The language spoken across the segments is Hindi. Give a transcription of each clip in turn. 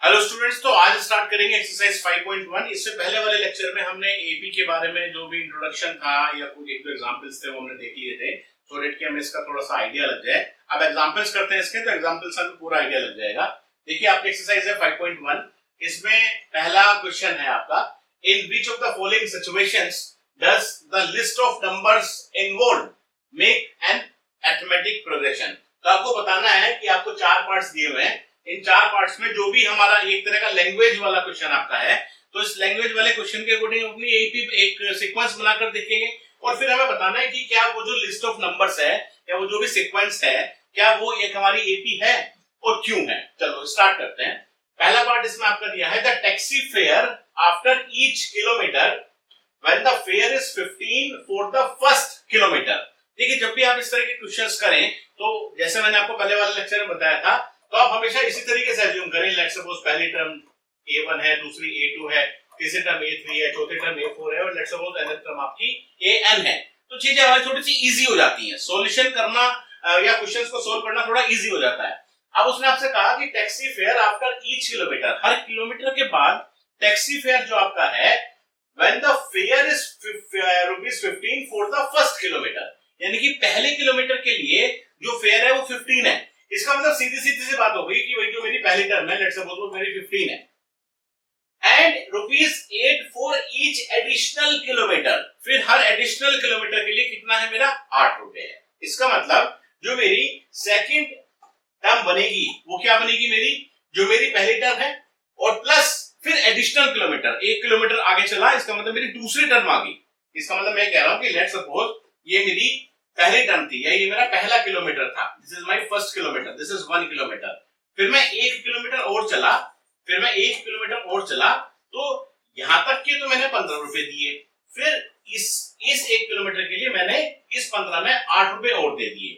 हेलो स्टूडेंट्स, तो आज स्टार्ट करेंगे एक्सरसाइज 5.1। इससे पहले वाले लेक्चर में हमने एपी के बारे में जो भी इंट्रोडक्शन था या कुछ एक दो एग्जांपल्स थे वो हमने देख लिए थे, सो डेट कि हमें इसका थोड़ा सा आइडिया लग जाए। अब एग्जांपल्स करते हैं इसके, तो एग्जांपल्स हमें पूरा आइडिया लग जाएगा। देखिए आपकी एक्सरसाइज है 5.1। इसमें पहला क्वेश्चन है आपका, in which of the following situations does the list of numbers involve make an arithmetic progression. तो आपको बताना है कि आपको चार पार्ट्स दिए हुए हैं, इन चार पार्ट्स में जो भी हमारा एक तरह का लैंग्वेज वाला क्वेश्चन आपका है, तो इस लैंग्वेज वाले क्वेश्चन के अकॉर्डिंग अपनी एक सीक्वेंस बनाकर देखेंगे और फिर हमें बताना है कि क्या वो जो लिस्ट ऑफ नंबर्स है या वो जो भी सीक्वेंस है क्या वो एक हमारी एपी है और क्यों है। चलो स्टार्ट करते हैं। पहला पार्ट इसमें आपका दिया है, the taxi fare after each kilometre when the fare is 15 for the first kilometre. देखिए जब भी आप इस तरह के क्वेश्चंस करें तो जैसे मैंने आपको पहले वाले लेक्चर में बताया था, तो आप हमेशा इसी तरीके से अज्यूम करें। लेट्स सपोज पहली टर्म a1 है, दूसरी a2 है, तीसरी टर्म a3 है, चौथी टर्म a4 है और लेट्स सपोज nth टर्म आपकी an है। तो चीजें हमारी थोड़ी सी इजी हो जाती हैं, सॉल्यूशन करना या क्वेश्चंस को सोल्व करना थोड़ा इजी हो जाता है। अब उसने आपसे कहा कि taxi fare after each kilometre, हर किलोमीटर के बाद टैक्सी फेयर जो आपका है when the fare is ₹15 for the first kilometre, यानी कि पहले किलोमीटर के लिए जो फेयर है वो 15 है। इसका मतलब सीधी सी बात हो गई कि भाई जो मेरी पहली टर्म है, लेट्स सपोज वो मेरी 15 है and ₹8 for each additional kilometre, फिर हर एडिशनल किलोमीटर के लिए कितना है मेरा ₹8 है। इसका मतलब जो मेरी सेकंड टर्म बनेगी वो क्या बनेगी, मेरी जो मेरी पहली टर्म है और प्लस फिर एडिशनल किलोमीटर, 1 किलोमीटर आगे चला, इसका मतलब मेरी दूसरी टर्म आ गई। इसका मतलब मैं कह रहा हूं कि लेट्स सपोज ये मेरी पहली टर्म थी या ये मेरा पहला किलोमीटर था, this is my first kilometre, this is 1 kilometre. फिर मैं 1 किलोमीटर और चला, फिर मैं 1 किलोमीटर और चला, तो यहां तक के तो मैंने ₹15 दिए, फिर इस 1 किलोमीटर के लिए मैंने इस 15 में ₹8 और दे दिए।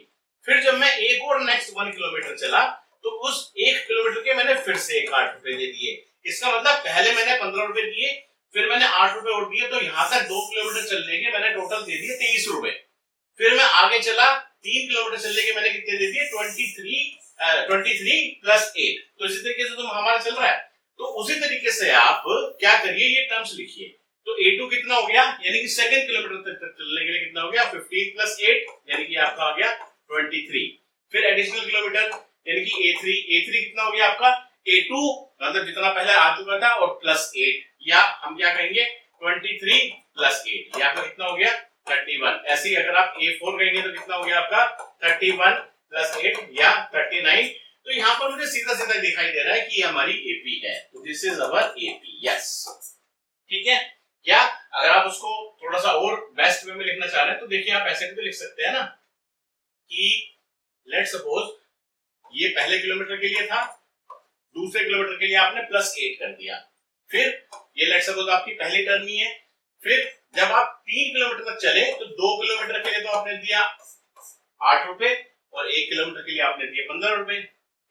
फिर जब मैं एक और नेक्स्ट 1 किलोमीटर चला तो उस 1 किलोमीटर के मैंने फिर से एक ₹8 दे दिए। इसका मतलब पहले मैंने ₹15 दिए, फिर मैंने ₹8 और दिए, तो यहां तक 2 किलोमीटर चलने के मैंने टोटल दे दिए ₹23। फिर मैं आगे चला 3 किलोमीटर चलने के मैंने कितने दे दिए, 23 प्लस 8। तो इसी तरीके से तो हमारा चल रहा है। तो उसी तरीके से आप क्या करिए, ये टर्म्स लिखिए। तो A2 कितना हो गया, यानी कि सेकंड किलोमीटर तक चलने के लिए कितना हो गया, 15 प्लस 8 यानी कि आपका आ गया 23। फिर एडिशनल किलोमीटर यानी कि A3 कितना हो गया आपका, A2 मतलब जितना पहले आ चुका था और प्लस 8, या हम क्या कहेंगे 23 प्लस 8, ये आपका कितना हो गया 31। ऐसे ही अगर आप A4 कहेंगे तो कितना हो गया आपका 31 प्लस 8 या 39। तो यहाँ पर मुझे सीधा सीधा दिखाई दे रहा है कि ये हमारी AP है, तो this is our AP। Yes, ठीक है। क्या अगर आप उसको थोड़ा सा और बेस्ट वे में लिखना चाह रहे हैं तो देखिए आप ऐसे भी लिख सकते हैं ना कि लेट्स सपोज ये पहले किलोमीटर के लिए था, दूसरे किलोमीटर के लिए आपने प्लस 8 कर दिया, फिर ये लेट्स सपोज आपकी पहली टर्म ही है, फिर जब आप 3 किलोमीटर तक चले तो 2 किलोमीटर के लिए तो आपने दिया ₹8 और 1 किलोमीटर के लिए आपने दिए ₹15।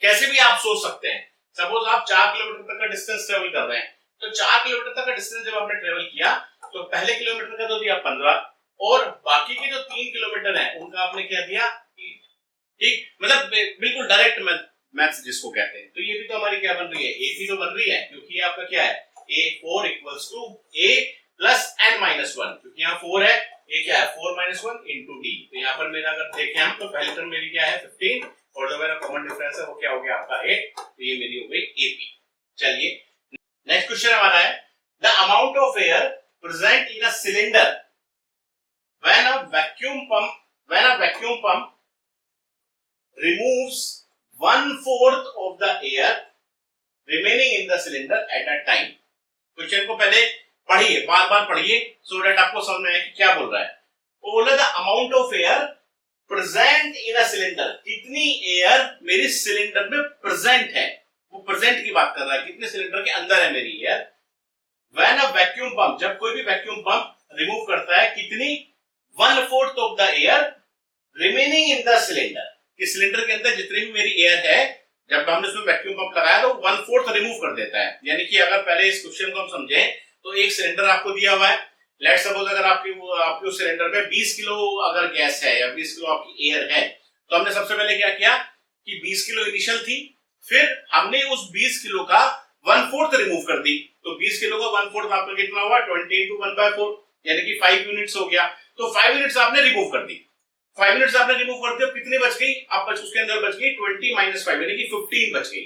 कैसे भी आप सोच सकते हैं, सपोज आप 4 किलोमीटर तक का डिस्टेंस ट्रेवल कर रहे हैं, तो 4 किलोमीटर तक का डिस्टेंस जब आपने ट्रेवल किया तो पहले किलोमीटर का तो दिया 15 और बाकी के जो 3 किलोमीटर है उनका आपने क्या दिया, ठीक, मतलब बिल्कुल डायरेक्ट मैथ्स जिसको कहते हैं। तो ये भी तो हमारी क्या बन रही है, एपी तो बन रही है, क्योंकि ये आपका क्या है A4 equals to A plus n-1, क्योंकि यहाँ 4 है, ये क्या है 4 - 1 इंटू डी। तो यहाँ पर मेरा अगर देखें हम तो पहली टर्म मेरी क्या है 15 और जो मेरा कॉमन डिफरेंस है वो क्या हो गया आपका 8, तो ये मेरी हो गई एपी। चलिए नेक्स्ट क्वेश्चन हमारा है, the amount of air present in a cylinder when a vacuum pump removes 1/4 of the air remaining in the cylinder at a time। Question को पहले पढ़िए, बार-बार पढ़िए सो दैट आपको समझ में आए कि क्या बोल रहा है। वो बोल रहा है the amount of air present in a cylinder, कितनी एयर मेरी सिलेंडर में प्रेजेंट है, वो प्रेजेंट की बात कर रहा है, कितने सिलेंडर के अंदर है मेरी air. When a vacuum pump, जब कोई भी वैक्यूम पंप रिमूव करता है कितनी 1/4 of the air remaining in the cylinder, कि सिलेंडर के अंदर जितनी भी मेरी एयर है जब हमने उसमें वैक्यूम पंप लगाया तो 1/4 रिमूव कर देता है। यानी कि अगर पहले इस क्वेश्चन को हम समझें तो एक सिलेंडर आपको दिया हुआ है, लेट्स सपोज अगर आपके उस सिलेंडर में 20 किलो अगर गैस है या 20 किलो आपकी एयर है, तो हमने सबसे पहले क्या किया कि 20 किलो इनिशियल थी, फिर हमने उस 20 किलो का 1/4 रिमूव कर दी, तो 20 किलो का 1/4 आपका कितना हुआ 20 into 1/4, यानी कि 5 यूनिट्स हो गया। तो 5 यूनिट्स आपने रिमूव कर दी, 5 यूनिट्स आपने रिमूव कर दिया, कितनी बच गई आप बच, उसके अंदर बच गई 20 - 5 यानी कि 15 बच गई।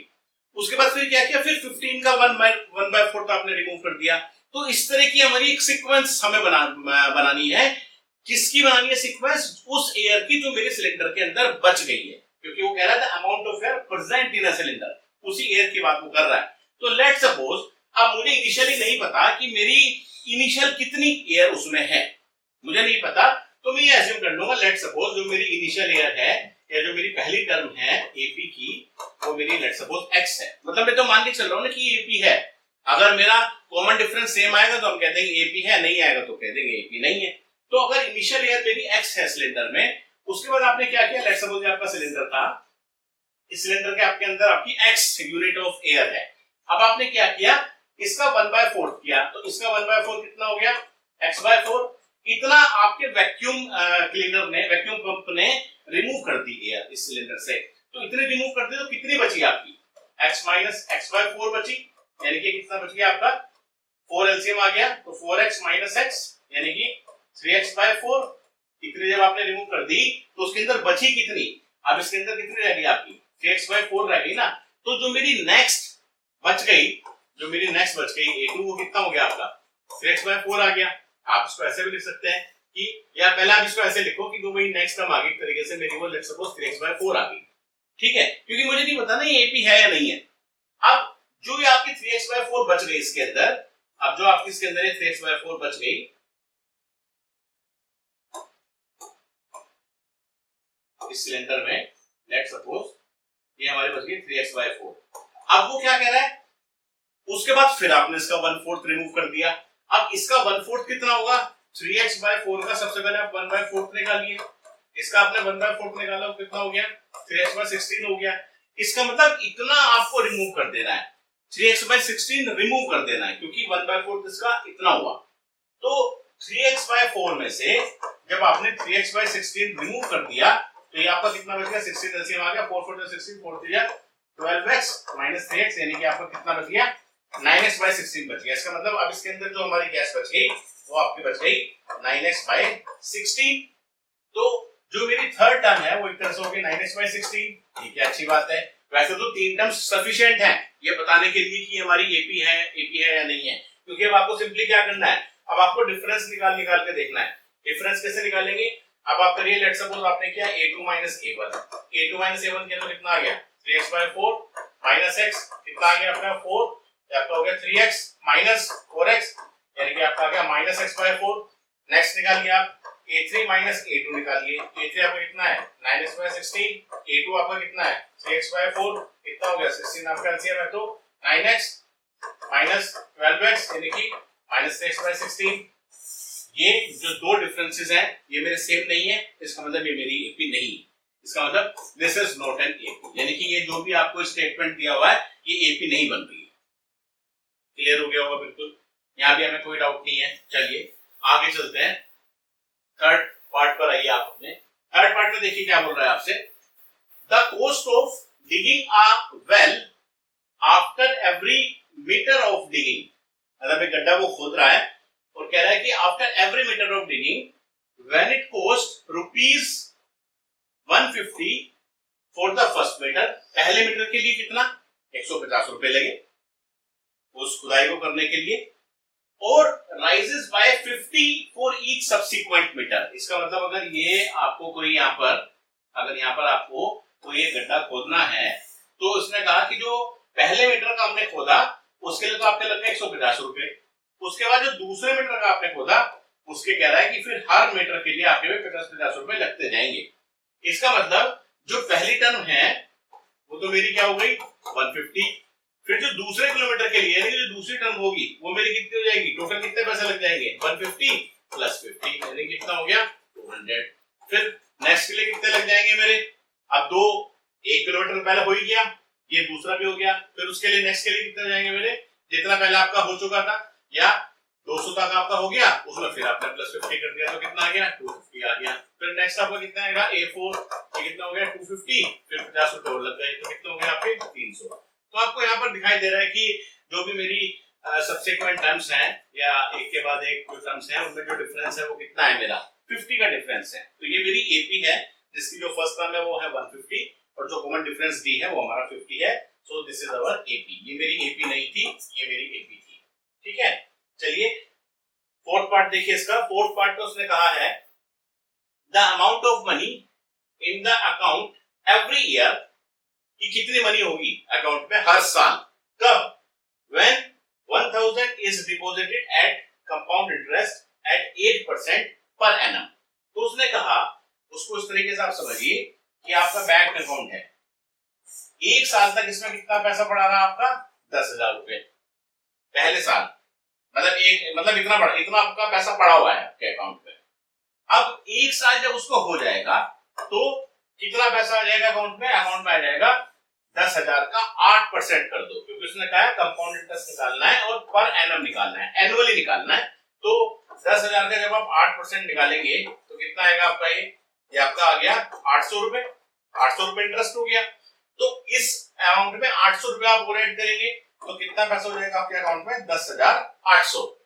उसके बाद फिर क्या किया, फिर 15 का 1/4 आपने रिमूव कर दिया। तो इस तरह की हमारी एक सीक्वेंस हमें बनानी है। किसकी बनानी है सीक्वेंस, उस एयर की जो मेरे सिलेंडर के अंदर बच गई है, क्योंकि वो कह रहा था amount of air present in a cylinder, उसी एयर की बात वो कर रहा है। तो लेट सपोज अब मुझे इनिशियली नहीं पता कि मेरी इनिशियल कितनी एयर उसमें है, मुझे नहीं पता, तो मैं ये एज्यूम कर लूंगा लेट सपोज जो मेरी इनिशियल एयर है या जो मेरी पहली टर्म है एपी की, वो मेरी लेट सपोज एक्स है। मतलब मैं तो मान के चल रहा हूं ना कि एपी है। अगर मेरा कॉमन डिफरेंस सेम आएगा तो हम कह देंगे एपी है, नहीं आएगा तो कह देंगे एपी नहीं है। तो अगर इनिशियल एयर मेरी एक्स है सिलेंडर में, उसके बाद आपने क्या किया, लेट सपोज आपका सिलेंडर था, इस सिलेंडर के आपके अंदर आपकी एक्स यूनिट ऑफ एयर है। अब आपने क्या किया, इसका 1/4 किया, तो इसका 1/4 कितना हो गया x/4। इतना आपके वैक्यूम क्लीनर ने, वैक्यूम पंप ने रिमूव कर दी एयर इस सिलेंडर से। तो इतने रिमूव कर दी तो कितनी बची आपकी x - x/4 बची, यानी कि कितना बच गया आपका 4 एलसीएम आ गया, तो 4x - x यानी कि 3x/4। इतनी जब आपने रिमूव कर दी तो उसके अंदर बची कितनी, अब इसके अंदर कितनी रह गई आपकी 3x/4 रह गई ना। तो जो मेरी नेक्स्ट बच गई, जो मेरी नेक्स्ट बच गई A2, वो कितना हो गया आपका 3x/4 आ गया। आप इसको ऐसे भी लिख सकते हैं कि, या पहले आप इसको ऐसे लिखो कि जो मेरी नेक्स्ट टर्म आ गई तरीके से मेरी वो लेट्स सपोज 3x/4 आ गई, ठीक है, क्योंकि मुझे नहीं पता ना ये AP है या नहीं है। अब जो ये आपकी 3x/4 बच गई इसके अंदर, अब जो आपकी इसके अंदर 3x/4 बच गई, इस सिलेंडर में लेट्स सपोज ये हमारी बच गई 3x/4। अब वो क्या कह रहा है, उसके बाद फिर आपने इसका 1/4 रिमूव कर दिया। अब इसका 1/4 कितना होगा 3x/4 का, सबसे पहले आप 1/4 निकालिए, इसका आपने 1/4 निकाला, कितना हो गया 3x/16 हो गया। इसका मतलब इतना आपको रिमूव कर देना है, 3x/16 रिमूव कर देना है, क्योंकि 1/4 इसका इतना हुआ। तो 3x/4 में से जब आपने 3x/16 रिमूव कर दिया तो ये आपका कितना बच गया 16 एलसीएम आ गया, 4 4 16 4 3 12x - 3x, यानी कि आपका कितना बच गया 9x/16 बच गया। इसका मतलब अब इसके अंदर जो हमारी गैस बच गई वो आपकी बच गई 9x/16। तो जो मेरी थर्ड टर्म है वो एक तरह से होगी 9x/16, ठीक है, अच्छी बात है। वैसे तो 3 टर्म्स सफिशिएंट हैं ये बताने के लिए कि हमारी एपी है या नहीं है, क्योंकि अब आपको सिंपली क्या करना है, अब आपको डिफरेंस निकाल के देखना है। डिफरेंस कैसे निकालेंगे, अब आप करिए लेट्स सपोज आपने किया A2 - A1, A2 - A1 के तो कितना आ गया 3x/4 माइनस x, कितना आ गया आपका 4, आपका हो गया 3x - 4x, यानी कि आपका आ गया -x/4। नेक्स्ट निकालिए आप A3 - A2 निकालिए, A3 आपका कितना है 9x/16, A2 आपका कितना है 3x/4, कितना हो गया 16 आपका एलसीएम है, तो 9x - 12x यानी कि -3x/16। ये जो दो डिफरेंसेस हैं ये मेरे सेम नहीं है, इसका मतलब ये मेरी एपी नहीं है, इसका मतलब this is not an AP, यानी कि ये जो भी आपको स्टेटमेंट दिया हुआ है ये एपी नहीं बन रही है। क्लियर हो गया होगा बिल्कुल, यहाँ भी हमें कोई डाउट नहीं है। चलिए आगे चलते हैं, थर्ड पार्ट पर आइए आप अपने। थर्ड पार्ट में देखिए क्या बोल रहा है आपसे, the cost of digging a well after every metre of digging. मतलब एक गड्ढा वो खोद रहा है और कह रहा है कि after every metre of digging when it cost ₹150 for the first metre, पहले मीटर के लिए कितना 150 रुपए लगे उस खुदाई को करने के लिए, और rises by 50 for each subsequent metre. इसका मतलब अगर ये आपको कोई यहाँ पर, अगर यहाँ पर आपको कोई ये गड्ढा खोदना है तो उसने कहा कि जो पहले मीटर का हमने खोदा उसके लिए तो आपके लग गए 150 रुपए, उसके बाद जो दूसरे मीटर का आपने खोदा उसके कह रहा है कि फिर हर मीटर के लिए आपके 50-50 रुपए लगते जाएंगे। इसका मतलब जो पहली टर्म है वो तो मेरी क्या हो गई 150, फिर जो दूसरे किलोमीटर के लिए जो दूसरी टर्म होगी वो मेरी कितनी हो जाएगी, टोटल कितने पैसे लग जाएंगे 150 + 50 यानी कितना हो गया 200। फिर नेक्स्ट के लिए कितने लग जाएंगे मेरे, अब दो 1 किलोमीटर पहले हो ही गया, ये दूसरा भी हो गया, फिर उसके लिए नेक्स्ट के लिए कितने हो जाएंगे मेरे, जितना पहले आपका हो चुका था या 200 तक आपका हो गया उसमें फिर आपने +50 कर दिया तो कितना आ गया 250 आ गया। फिर नेक्स्ट आपका कितना आएगा A4, ये कितना हो गया 250, फिर 50 रुपए और लग गए तो कितने हो गए आपके 300। तो आपको यहाँ पर दिखाई दे रहा है कि जो भी मेरी सब्सिक्वेंट टर्म्स हैं या एक के बाद एक जो टर्म्स हैं उनमें जो डिफरेंस है वो कितना है मेरा 50 का डिफरेंस है। तो ये मेरी एपी है जिसकी जो फर्स्ट टर्म है वो है 150 और जो कॉमन डिफरेंस डी है वो हमारा 50 है। So this is our AP. ये मेरी एपी नहीं थी, ये मेरी एपी थी। ठीक है, चलिए फोर्थ पार्ट देखिए इसका। फोर्थ पार्ट में उसने कहा है the amount of money in the account every year, कि कितनी मनी होगी अकाउंट में हर साल, कब, when 1000 is deposited at compound interest at 8% per annum। तो उसने कहा, उसको इस तरीके से आप समझिए कि आपका बैंक अकाउंट है, एक साल तक इसमें कितना पैसा पड़ा रहा आपका 10,000 रुपए पहले साल, मतलब इतना आपका पैसा पड़ा हुआ है आपके अकाउंट में। अब एक साल जब उसको हो जाएगा तो कितना पैसा आ जाएगा अकाउंट में आ जाएगा 10,000 का 8% कर दो, क्योंकि उसने कहा है कंपाउंड इंटरेस्ट निकालना है और पर एनम निकालना है, एनुअली निकालना है। तो 10,000 का जब आप 8% निकालेंगे तो कितना आएगा आपका, ये आपका आ गया 800 रुपए। 800 रुपए इंटरेस्ट हो गया। तो इस अमाउंट में 800 रुपए आप और ऐड करेंगे तो कितना पैसा हो जाएगा आपके अकाउंट में 10,800।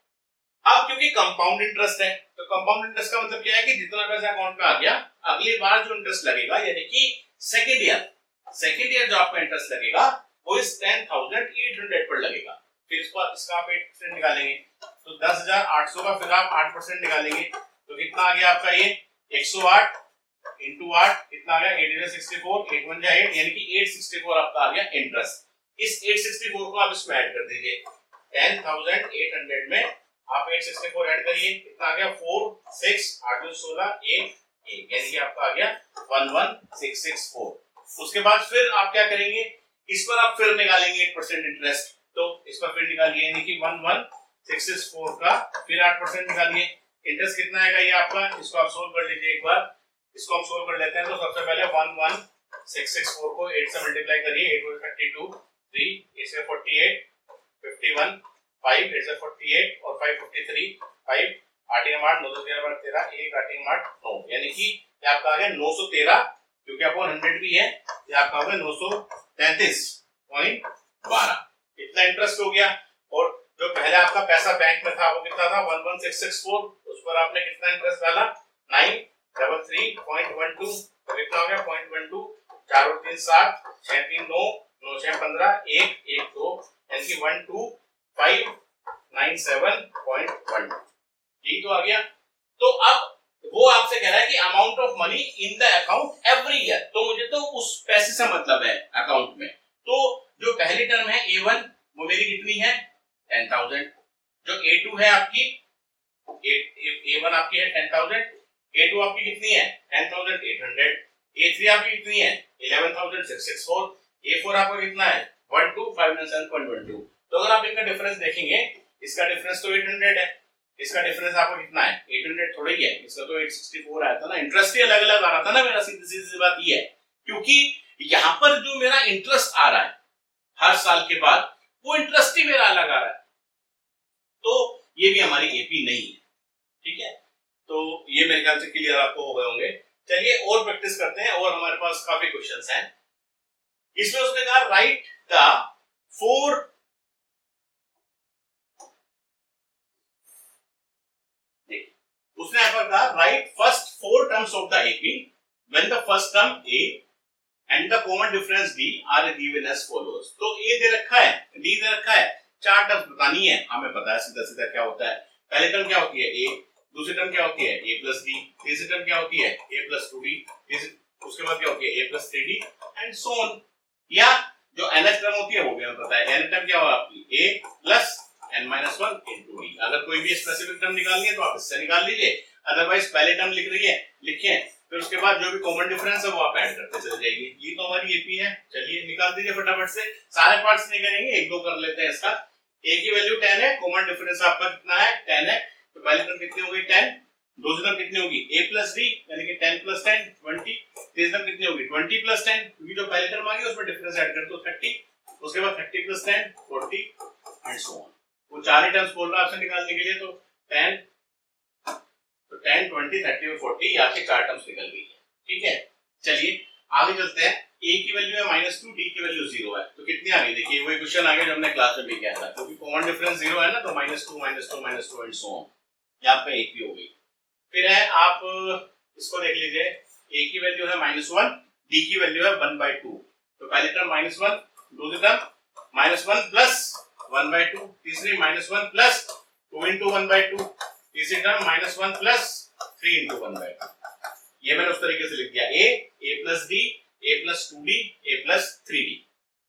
अब क्योंकि कंपाउंड इंटरेस्ट है तो कंपाउंड इंटरेस्ट का मतलब क्या है कि जितना पैसा अकाउंट में आ गया अगली बार जो इंटरेस्ट लगेगा, यानी कि सेकेंड ईयर जो आपका इंटरेस्ट लगेगा वो इस 10,800 पर लगेगा। फिर इसका आप 8% निकालेंगे तो 10,800 का फिर आप 8% निकालेंगे तो कितना आ गया आपका, ये 108 इंटू 8 कितना आ गया 864, 8 1 8, यानी कि 864 आपका आ गया इंटरेस्ट। इस 864 को आप इसमें ऐड कर दीजिए, 10,800 में आप 864 ऐड करिए, कितना आ गया 4 6 8 2 16 1 1, यानी कि आपका आ गया 11664। उसके बाद फिर आप क्या करेंगे, इस पर आप फिर निकालेंगे 8% इंटरेस्ट, तो इस पर फिर निकालिए, यानी कि 11664 का फिर 8% निकालिए। इंटरेस्ट कितना आएगा ये आपका, इसको आप सोल्व कर लीजिए एक बार। इसको हम सोल्व कर लेते हैं। तो सबसे पहले 11664 को 8 से मल्टीप्लाई करिए, 8 4 32 3 8 से 48 51 5 8 से 48 और 5 53 5 8 8 9 13 13 1 8 8 9, यानी कि ये आपका आ गया 913, क्योंकि अपॉन 100 भी है, ये आपका होगा 933.12। इतना इंटरेस्ट हो गया। और जो पहले आपका पैसा बैंक में था वो कितना था 11664, उस पर आपने कितना इंटरेस्ट डाला 933.12, तो कितना हो गया 0.12, 4 और 3 7 6 3 9 9 6 15 1 1 2, यानी कि 12597.12, यही तो आ गया। तो अब वो आपसे कह रहा है कि amount of money in the account every year, तो मुझे तो उस पैसे से मतलब है अकाउंट में। तो जो पहली टर्म है A1 वो मेरी कितनी है 10,000, जो A2 है आपकी A1 आपकी है 10,000, A2 आपकी कितनी है 10,800, A3 आपकी कितनी है 11,664, A4 आपका कितना है 12597.12। तो अगर आप इनका डिफरेंस देखेंगे, इसका डिफरेंस तो 800 है, इसका डिफरेंस आपको कितना है 800 थोड़ा ही है, इसका तो 864 आया था ना, इंटरेस्ट ही अलग अलग आ रहा था ना मेरा। सीधी सीधी बात ये है, क्योंकि यहां पर जो मेरा इंटरेस्ट आ रहा है हर साल के बाद वो इंटरेस्ट ही मेरा अलग आ रहा है, तो ये भी हमारी एपी नहीं है। ठीक है, तो ये मेरे ख्याल से क्लियर आपको हो गए होंगे। चलिए और प्रैक्टिस करते हैं, और हमारे पास काफी क्वेश्चंस हैं। इसमें उसने कहा राइट द 4 उसने यहां पर कहा write first 4 terms of the AP when the first term a and the common difference d are given as follows. तो ए दे रखा है, डी दे रखा है, 4 टर्म्स बतानी है, हमें पता है सीधा सीधा क्या होता है। पहली टर्म क्या होती है ए, दूसरी टर्म क्या होती है a प्लस डी, तीसरी टर्म क्या होती है a प्लस 2d, उसके बाद क्या होती है a plus 3d and so on. या जो nth टर्म होती है वो भी हमें पता है, nth टर्म क्या होगा आपकी a plus n minus 1 into d। अगर कोई भी स्पेसिफिक टर्म निकालनी है तो आप इससे निकाल लीजिए, अदरवाइज पहले टर्म लिख रही है लिखिए, फिर उसके बाद जो भी कॉमन डिफरेंस है वो आप ऐड करते चले जाइए। ये तो हमारी एपी है। चलिए निकाल दीजिए फटाफट से, सारे पार्ट्स नहीं करेंगे, एक दो कर लेते हैं। इसका a की वैल्यू 10 है, कॉमन डिफरेंस आपका कितना है 10 है, तो पहली टर्म कितनी हो गई 10, दूसरी टर्म कितनी होगी a प्लस d यानी कि 10 प्लस 10 20, तीसरी टर्म कितनी होगी 20 प्लस 10, क्योंकि जो पहली टर्म आ गई उसमें डिफरेंस ऐड कर दो 30, उसके बाद 30 प्लस 10 40 एंड सो ऑन। वो चार ही टर्म्स बोल रहा है आपसे निकालने के लिए, तो 10 20 30 और 40 आपके 4 टर्म्स निकल गई है। ठीक है, चलिए आगे चलते हैं। ए की वैल्यू है -2, डी की वैल्यू 0 है, तो कितनी आ गई? देखिए वही क्वेश्चन आ गया जो हमने क्लास में भी किया था, क्योंकि कॉमन डिफरेंस 0 है ना, तो -2 -2 -2 एंड सो ऑन, ये आपका एपी हो गई। फिर है आप इसको देख लीजिए, ए की वैल्यू है -1, डी की वैल्यू है 1/2, तो पहली टर्म -1, दूसरी टर्म -1 प्लस 1/2, तीसरी -1 प्लस 2 into 1/2, तीसरी टर्म -1 प्लस 3 into 1/2। ये मैंने उस तरीके से लिख दिया, a plus D, a plus 2d, a plus 3d,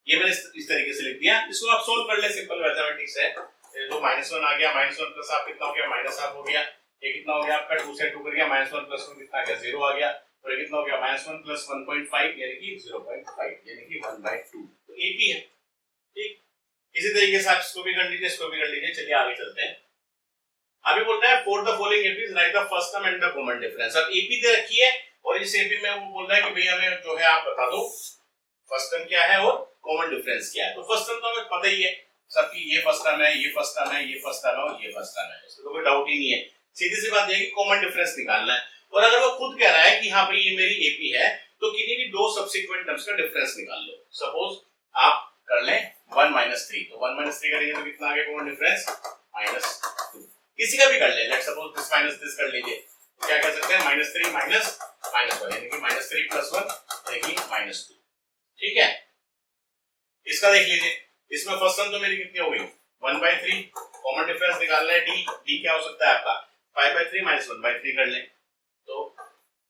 ये मैंने इस तरीके से लिख दिया। इसको आप सोल्व कर ले, सिंपल मैथमेटिक्स है। तो -1 आ गया, -1 प्लस आप कितना हो गया, -1 हो गया, ये कितना हो गया आपका 2 से 2 कर गया, -1 प्लस 1 कितना आ गया, 0 आ गया, और ये कितना हो गया, -1 प्लस 1.5 यानी कि 0.5 यानी कि 1/2, तो एपी है। ठीक, इसी तरीके से आप इसको भी कर लीजिए, इसको भी कर लीजिए। चलिए आगे चलते हैं। अभी बोल रहा है for the following APs right the first term and the common difference. अब एपी दे रखी है और इस एपी में वो बोल रहा है कि भाई हमें जो है आप बता दो फर्स्ट टर्म क्या है और कॉमन डिफरेंस क्या है। तो फर्स्ट टर्म तो हमें पता ही है सबकी, ये फर्स्ट टर्म है, ये फर्स्ट टर्म है, ये फर्स्ट टर्म है और ये फर्स्ट टर्म है, इसमें तो कोई डाउट ही नहीं है। सीधी सी बात है कि कॉमन डिफरेंस निकालना है। और अगर वो खुद कह रहा है कि हाँ भाई ये मेरी एपी है, तो किसी भी दो सब्सिक्वेंट टर्म्स का डिफरेंस निकाल लो। सपोज आप कर लें 1 - 3, तो 1 - 3 करेंगे तो कितना आ गया कॉमन डिफरेंस, -2। किसी का भी कर ले, let's suppose this minus this कर लीजिए, क्या कह सकते हैं, -3 माइनस -1 यानी कि -3 + 1 यानी कि -2। ठीक है, इसका देख लीजिए, इसमें फर्स्ट टर्म तो मेरी कितनी हो गई 1/3, कॉमन डिफरेंस निकालना है डी, डी क्या हो सकता है आपका 5/3 - 1/3 कर लें, तो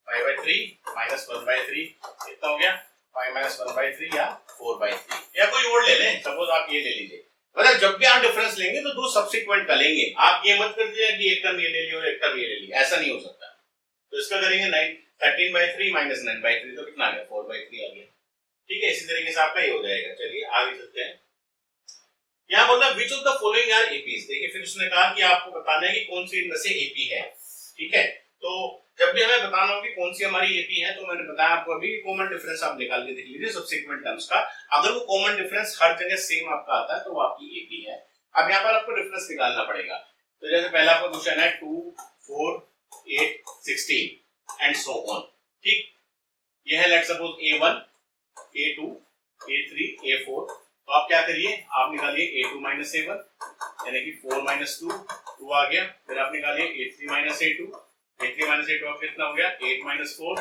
5/3 - 1/3 कितना हो गया 5 - 1/3 या 4/3, या कोई और ले लें, सपोज आप ये ले लीजिए। मतलब जब भी आप डिफरेंस लेंगे तो दो सब्सिक्वेंट का लेंगे, आप ये मत कर दीजिए कि एक टर्म ये ले लियो एक टर्म ये ले लिया, ऐसा नहीं हो सकता। तो इसका करेंगे 13/3 - 9/3, तो कितना आ गया 4/3 आ गया। ठीक है, इसी तरीके से आपका ये हो जाएगा। चलिए आगे चलते हैं। यहाँ बोल रहा which of the following are APs. देखिए फिर उसने कहा कि आपको बताना है कि कौन सी इनमें से एपी है। ठीक है, तो जब भी हमें बताना हो कि कौन सी हमारी एपी है, तो मैंने बताया आपको अभी कॉमन डिफरेंस आप निकाल के देख लीजिए सब्सिक्वेंट टर्म्स का। अगर वो कॉमन डिफरेंस हर जगह सेम आपका आता है तो वो आपकी एपी है। अब यहाँ पर आपको डिफरेंस निकालना पड़ेगा। तो जैसे पहला आपका क्वेश्चन है 2, 4, 8, 16 एंड सो ऑन। ठीक, ये है let's suppose A1, A2, A3, A4। तो आप क्या करिए, आप निकालिए A2 - A1 यानी कि 4 - 2 2 आ गया। फिर आप निकालिए A3 - A2, A3 - A2 आप कितना हो गया 8 - 4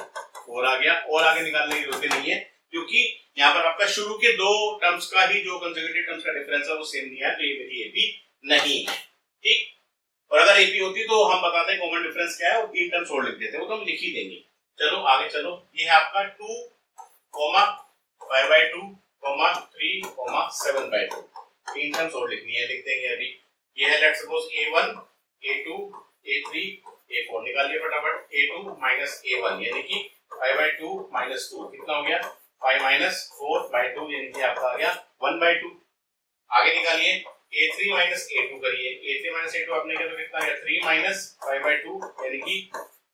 4 आ गया। और आगे निकालने की जरूरत नहीं है क्योंकि यहाँ पर आपका शुरू के दो टर्म्स का ही जो कंसेक्यूटिव टर्म्स का डिफरेंस है वो सेम नहीं है, तो ये मेरी एपी नहीं है। ठीक, और अगर एपी होती तो हम बताते हैं कॉमन डिफरेंस क्या है और तीन टर्म्स और लिख देते, वो तो हम लिख ही देंगे। चलो आगे चलो, ये है आपका 2, 5/2, 3, 7/2, तीन टर्म्स और लिखनी है, लिख देंगे अभी। ये है let's suppose A1, A2, A3, A4। निकालिए फटाफट A2 - A1 यानी कि 5/2 - 2 कितना हो गया 5 - 4/2 यानी कि आपका आ गया 1/2। आगे निकालिए A3 - A2 करिए, A3 - A2 आपने किया तो कितना आ गया 3 - 5/2 यानी कि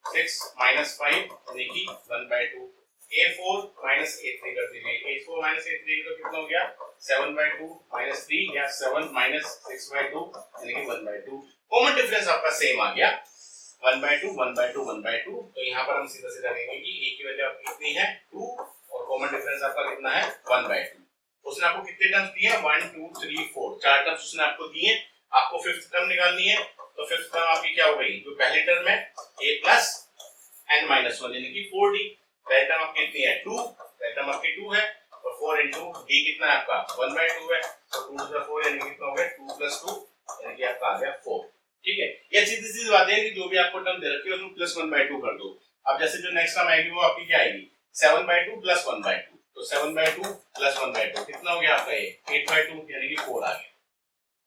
6 - 5 यानी कि 1/2। A4 - A3 कर दीजिए, A4 - A3 तो कितना हो गया 7/2 - 3 या 7 - 6/2 यानी कि 1/2। कॉमन डिफरेंस आपका सेम आ गया 1/2 1/2 1/2। तो यहाँ पर हम सीधा सीधा कहेंगे कि a की वैल्यू आपकी कितनी है 2 और कॉमन डिफरेंस आपका कितना है 1/2। उसने आपको कितने टर्म्स दिए हैं 1 2 3 4, चार टर्म्स उसने आपको दिए। आपको फिफ्थ टर्म निकालनी है, तो फिफ्थ टर्म आपकी क्या हो गई, जो पहली टर्म है a प्लस n माइनस 1 यानी कि 4d। पहली टर्म आपकी कितनी है 2, पहली टर्म आपकी 2 है और 4 into d कितना है आपका 1/2 है, तो 2 से 4 यानी कितना हो गया 2 + 2 यानी कि आपका आ गया 4। ठीक है, ये सीधी सीधी बात है कि जो भी आपको टर्म दे रखी है उसमें प्लस 1/2 कर दो। अब जैसे जो नेक्स्ट टर्म आएगी वो आपकी क्या आएगी 7/2 + 1/2, तो 7/2 + 1/2 कितना हो गया आपका ये 8/2 यानी कि 4 आ गया।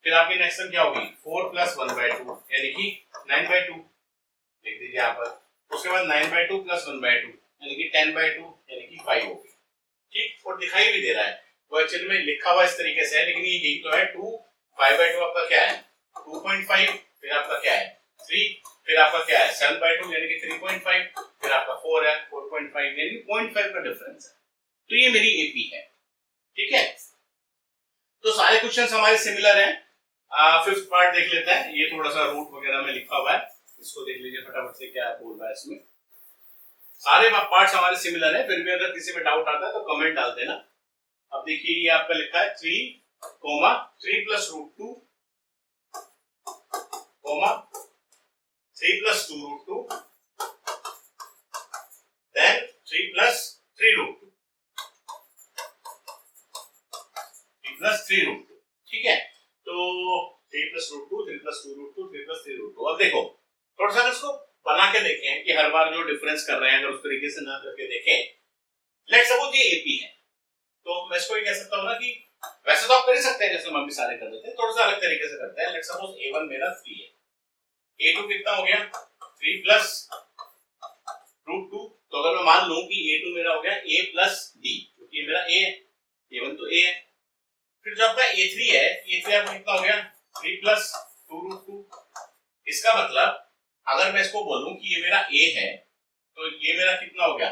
फिर आपकी नेक्स्ट टर्म क्या होगी 4 + 1/2 यानी कि 9/2 लिख दीजिए यहाँ पर। उसके बाद 9/2 + 1/2 यानी कि 10/2 यानी कि 5 हो गई। ठीक, और दिखाई भी दे रहा है, वो एक्चुअली में लिखा हुआ इस तरीके से है, लेकिन ये यही तो है 2 5/2 आपका क्या है 2.5, फिर आपका क्या है 3, फिर आपका क्या है 7/2 यानी कि 3.5, फिर आपका 4 है 4.5 यानी कि 0.5 का डिफरेंस है। तो ये मेरी एपी है। ठीक है, तो सारे क्वेश्चंस हमारे सिमिलर हैं। फिफ्थ पार्ट देख लेते हैं, ये थोड़ा सा रूट वगैरह में लिखा हुआ है, इसको देख लीजिए फटाफट से क्या बोल रहा है इसमें। सारे पार्ट्स हमारे सिमिलर है, फिर भी अगर किसी में डाउट आता है तो कमेंट डाल देना। अब देखिए ये आपका लिखा है 3 plus root two 3 plus 2 root two then 3 plus 3 root two 3 plus 3 root two. ठीक है, तो 3 plus root two 3 plus 2 root two 3 plus 3 root two. अब देखो थोड़ा सा इसको बना के देखें कि हर बार जो डिफरेंस कर रहे हैं अगर उस तरीके से ना करके देखें। लेट्स सपोज ये एपी है, तो मैं इसको ये कह सकता हूं ना कि वैसे तो आप कर ही सकते हैं जैसे हम भी सारे कर देते हैं, थोड़ा सा अलग तरीके से करते हैं। लेट्स सपोज a1 मेरा 3 है, a2 कितना हो गया 3 प्लस रूट टू। तो अगर मैं मान लूं कि a2 मेरा हो गया a प्लस d, क्योंकि ये मेरा a है, a1 तो a है। फिर जो आपका a3 है, a3 आपका कितना हो गया 3 प्लस 2 रूट टू। इसका मतलब अगर मैं इसको बोलूं कि ये मेरा a है, तो ये मेरा कितना हो गया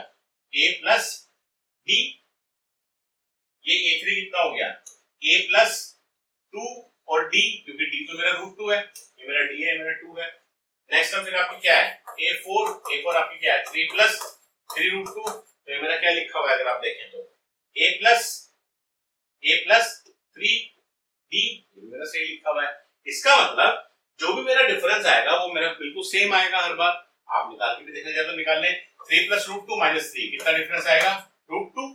a प्लस d, ये a3 कितना हो गया a प्लस 2 और d, क्योंकि d तो मेरा रूट 2 है, ये मेरा d है, ये मेरा 2 है। नेक्स्ट टर्म फिर आपकी क्या है a4 आपकी क्या है 3 प्लस 3 रूट 2। तो ये मेरा क्या लिखा हुआ है अगर आप देखें तो a प्लस 3 d, मेरा सही लिखा हुआ है। इसका मतलब जो भी मेरा डिफरेंस आएगा वो मेरा बिल्कुल सेम आएगा हर बार। आप निकाल के भी देखना चाहते हो निकाल लें। 3 प्लस रूट 2 माइनस 3 कितना डिफरेंस आएगा रूट 2।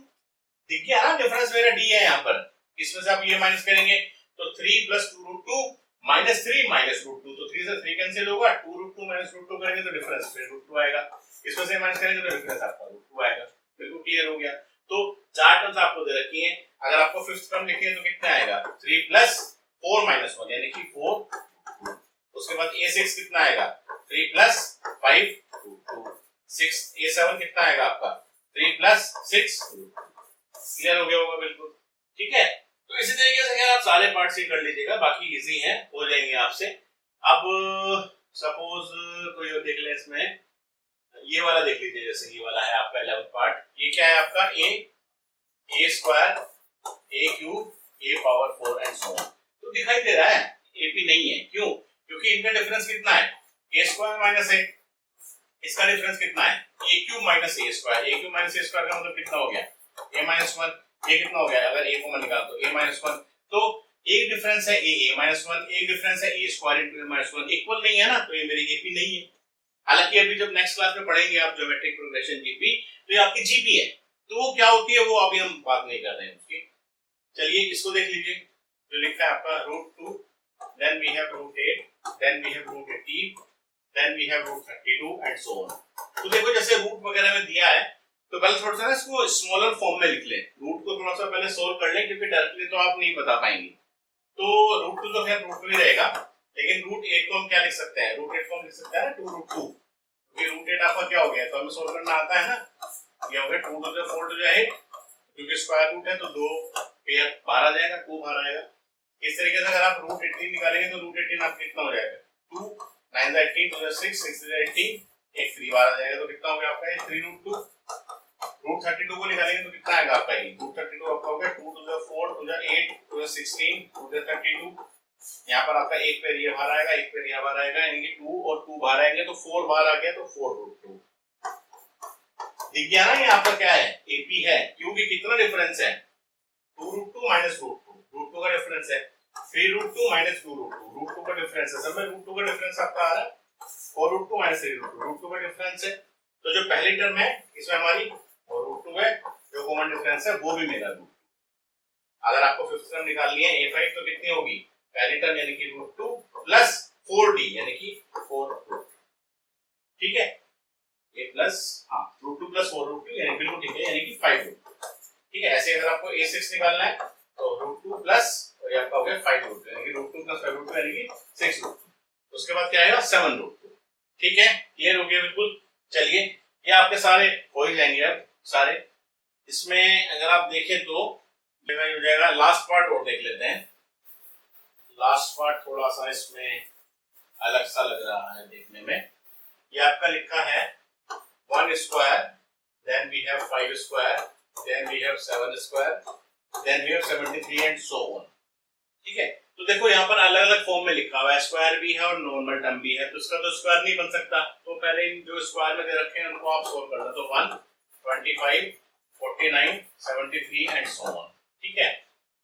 दिख गया ना डिफरेंस मेरा d है यहाँ पर, इसमें से आप ये माइनस करेंगे तो 3 plus 2 root 2 minus 3 minus root 2, तो 3 से 3 कैंसिल होगा, 2 रूट 2 माइनस रूट 2 करेंगे तो डिफरेंस फिर रूट 2 आएगा, इसमें से माइनस करेंगे तो डिफरेंस आपका रूट 2 आएगा। बिल्कुल क्लियर हो गया। तो चार टर्म्स आपको दे रखी हैं, अगर आपको फिफ्थ टर्म लिखनी है तो कितना आएगा 3 प्लस 4 माइनस 1 यानी कि 4। उसके बाद a6 कितना आएगा 3 प्लस 5 रूट 2। 6 a7 कितना आएगा आपका 3 प्लस 6। क्लियर हो गया होगा बिल्कुल। ठीक है, तो इसी तरीके से आप सारे पार्ट से कर लीजिएगा, बाकी इजी है, हो जाएंगे आपसे। अब सपोज कोई और देख ले, इसमें ये वाला देख लीजिए, जैसे ये वाला है आपका 11th पार्ट। ये क्या है आपका a square a cube a power 4 and so on. तो दिखाई दे रहा है ap नहीं है, क्यों? क्योंकि इनका डिफरेंस कितना है a स्क्वायर माइनस a, इसका डिफरेंस कितना है a cube minus a square. a cube minus a square का मतलब कितना हो गया a माइनस 1। ये कितना हो गया अगर a को मैं निकाल तो a माइनस 1। तो एक डिफरेंस है a माइनस 1, एक डिफरेंस है a square into a minus 1, equal नहीं है ना, तो ये मेरी ap नहीं है। हालांकि अभी जब नेक्स्ट क्लास में पढ़ेंगे आप ज्योमेट्रिक प्रोग्रेशन जीपी, तो ये आपकी जीपी है, तो वो क्या होती है वो अभी हम बात नहीं कर रहे हैं उसकी। चलिए इसको देख लीजिए, जो लिखा है आपका √2, then we have √8, then we have √18, then we have √32 and so on. तो देखो जैसे रूट वगैरह में दिया है, तो पहले थोड़ा सा ना इसको स्मॉलर फॉर्म में लिख लें, रूट को थोड़ा सा पहले सोल्व कर लें, क्योंकि डायरेक्टली तो आप नहीं बता पाएंगे। तो √2 तो खैर √2 ही रहेगा, लेकिन √8 को हम क्या लिख सकते हैं, √8 को हम लिख सकते हैं ना 2√2। ये √8 आपका क्या हो गया, तो हमें सोल्व करना आता है ना, ये हो गया 2 to the 4 to the 8, क्योंकि स्क्वायर रूट है तो 2 पेयर बाहर आ जाएगा, 2 बाहर आएगा। इस तरीके से अगर आप √18 निकालेंगे तो √18 आपका कितना हो जाएगा 2 9 18 2 6 6 18, एक 3 बाहर आ जाएगा, तो कितना हो गया आपका ये 3√2। √32 को निकालेंगे तो कितना आएगा आपका ये √32 आपका हो गया 2 to the 4 to the 8 to the 16 to the 32। यहाँ पर आपका एक पेयर ये बाहर आएगा, एक पेयर यहाँ बाहर आएगा, यानी कि 2 और 2 बाहर आएंगे तो 4 बाहर आ गया, तो 4√2। दिख गया ना ये आपका क्या है एपी है, क्योंकि कितना डिफरेंस है 2√2 माइनस √2 का डिफरेंस है 3√2 माइनस 2√2, √2 का डिफरेंस है, सब में √2 का डिफरेंस आपका आ रहा है 4√2 माइनस 3√2, √2 का डिफरेंस है। तो जो पहली टर्म है इसमें हमारी और √2 है, जो कॉमन डिफरेंस है वो भी मेरा √2। अगर आपको फिफ्थ टर्म निकालनी है a5 तो कितनी होगी, पहली टर्म यानी कि √2 प्लस 4d यानी कि 4√2। ठीक है, a प्लस √2 प्लस 4√2 यानी बिल्कुल ठीक है, यानी कि 5√2। ठीक है, ऐसे अगर आपको a6 निकालना है तो √2 प्लस और ये आपका हो गया 5√2 यानी कि √2 प्लस 5√2 यानी कि 6√2। उसके बाद क्या आएगा 7√2। ठीक है, क्लियर हो गया बिल्कुल। चलिए ये आपके सारे हो ही जाएंगे अब सारे। इसमें अगर आप देखें तो ये हो जाएगा, लास्ट पार्ट और देख लेते हैं। लास्ट पार्ट थोड़ा सा इसमें अलग सा लग रहा है देखने में। ये आपका लिखा है 1 square, then we have 5 square, then we have 7 square, then we have 73 and so on. ठीक है, तो देखो यहाँ पर अलग अलग फॉर्म में लिखा हुआ है, स्क्वायर भी है और नॉर्मल टर्म भी है, तो इसका तो स्क्वायर नहीं बन सकता, तो पहले इन जो स्क्वायर में दे रखे हैं उनको आप सोल्व कर दो। तो 1, 25, 49, 73 एंड सो ऑन। ठीक है,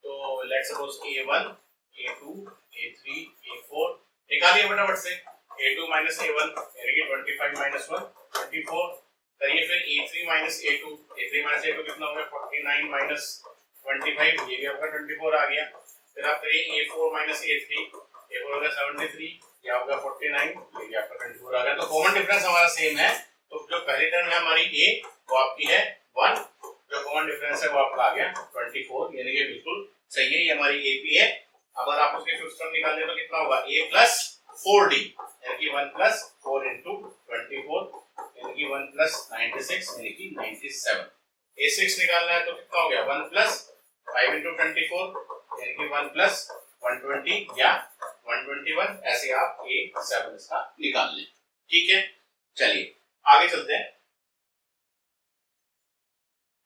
तो let's suppose a1, a2, a3, a4 निकालिए फटाफट से। a2 माइनस a1 यानी कि 25 माइनस 1 24 करिए, फिर a3 minus a2, a3 minus a2 कितना हो गया 49 माइनस 25, ये भी आपका 24 आ गया। फिर आप करिए a4 माइनस a3, a4 हो गया 73, ये हो गया 49, ये भी आपका 24 आ गया। तो कॉमन डिफरेंस हमारा सेम है, तो जो पहली टर्म है हमारी a वो आपकी है 1, जो कॉमन डिफरेंस है वो आपका आ गया 24, यानी कि बिल्कुल सही है, ये हमारी AP है। अगर आप उसके फिफ्थ टर्म निकाल दें तो कितना होगा a प्लस 4d यानी कि 1 प्लस 4 इंटू 24 यानी कि 1 प्लस 96 यानी कि 97। a6 निकालना है तो कितना हो गया 1 प्लस 5 इंटू 24 यानी कि 1 प्लस 120 या 121, ऐसे आप a7 इसका निकाल लें। ठीक है, चलिए आगे चलते हैं।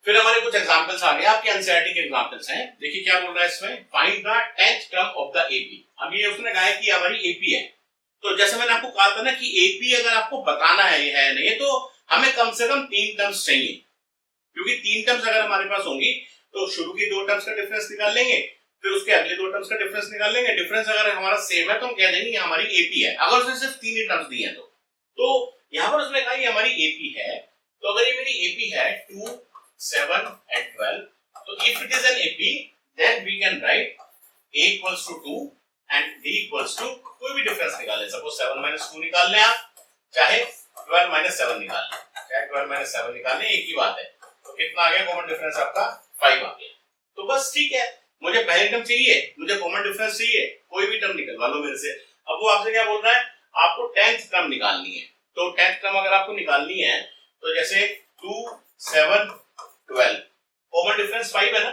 फिर हमारे कुछ एग्जांपल्स आ गए, आपके एनसीईआरटी के एग्जांपल्स हैं। देखिए क्या बोल रहा है इसमें, find the 10th term of the AP. अब ये उसने कहा है कि हमारी एपी है, तो जैसे मैंने आपको कहा था ना कि एपी अगर आपको बताना है नहीं तो हमें कम से कम 3 टर्म्स चाहिए, क्योंकि 3 टर्म्स अगर हमारे पास होंगी तो शुरू की 2 टर्म्स का डिफरेंस निकाल लेंगे, फिर उसके अगले 2 टर्म्स का डिफरेंस निकाल लेंगे। डिफरेंस अगर हमारा सेम है तो हम कह देंगे ये हमारी एपी है, अगर उसने सिर्फ 3 ही टर्म्स दिए हैं तो यहां पर उसने कहा ये हमारी एपी है। तो अगर ये मेरी एपी है 2, 7 and 12, so if it is an AP then we can write A equals to 2 and D equals to कोई भी डिफरेंस निकाल लें, सपोज 7 minus 2 निकाल लें आप, चाहे 12 minus 7 निकाल लें, चाहे 12 minus 7 निकाल लें, एक ही बात है। तो कितना आ गया कॉमन डिफरेंस आपका 5 आ गया। तो बस ठीक है, मुझे पहली टर्म चाहिए, मुझे कॉमन डिफरेंस चाहिए, कोई भी टर्म निकलवा लो मेरे से। अब वो आपसे क्या बोल रहा है, आपको 10th टर्म निकालनी है। तो 10th टर्म अगर आपको निकालनी है तो जैसे 2, 7, 12 कॉमन डिफरेंस 5 है ना,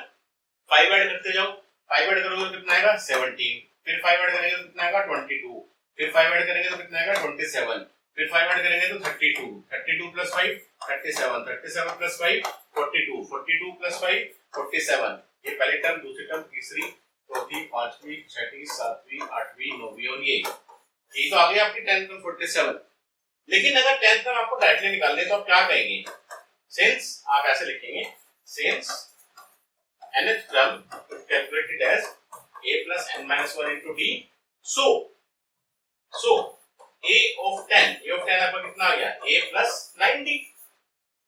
5 ऐड करते जाओ, 5 ऐड करोगे तो कितना आएगा 17, फिर 5 ऐड करेंगे तो कितना आएगा 22, फिर 5 ऐड करेंगे तो कितना आएगा 27, फिर 5 ऐड करेंगे तो 32, 32 प्लस 5 37, 37 प्लस 5 42, 42 प्लस 5 47। ये पहली टर्म, दूसरी टर्म, तीसरी, चौथी, पांचवी, छठी, सातवीं, आठवीं, नौवीं और ये तो आ गई आपकी 10th टर्म 47। लेकिन अगर 10th टर्म आपको डायरेक्टली निकालने तो आप क्या कहेंगे, since आप ऐसे लिखेंगे, since nth term is calculated as a plus n minus 1 into d, so a of 10 आपका कितना आ गया a plus 9d,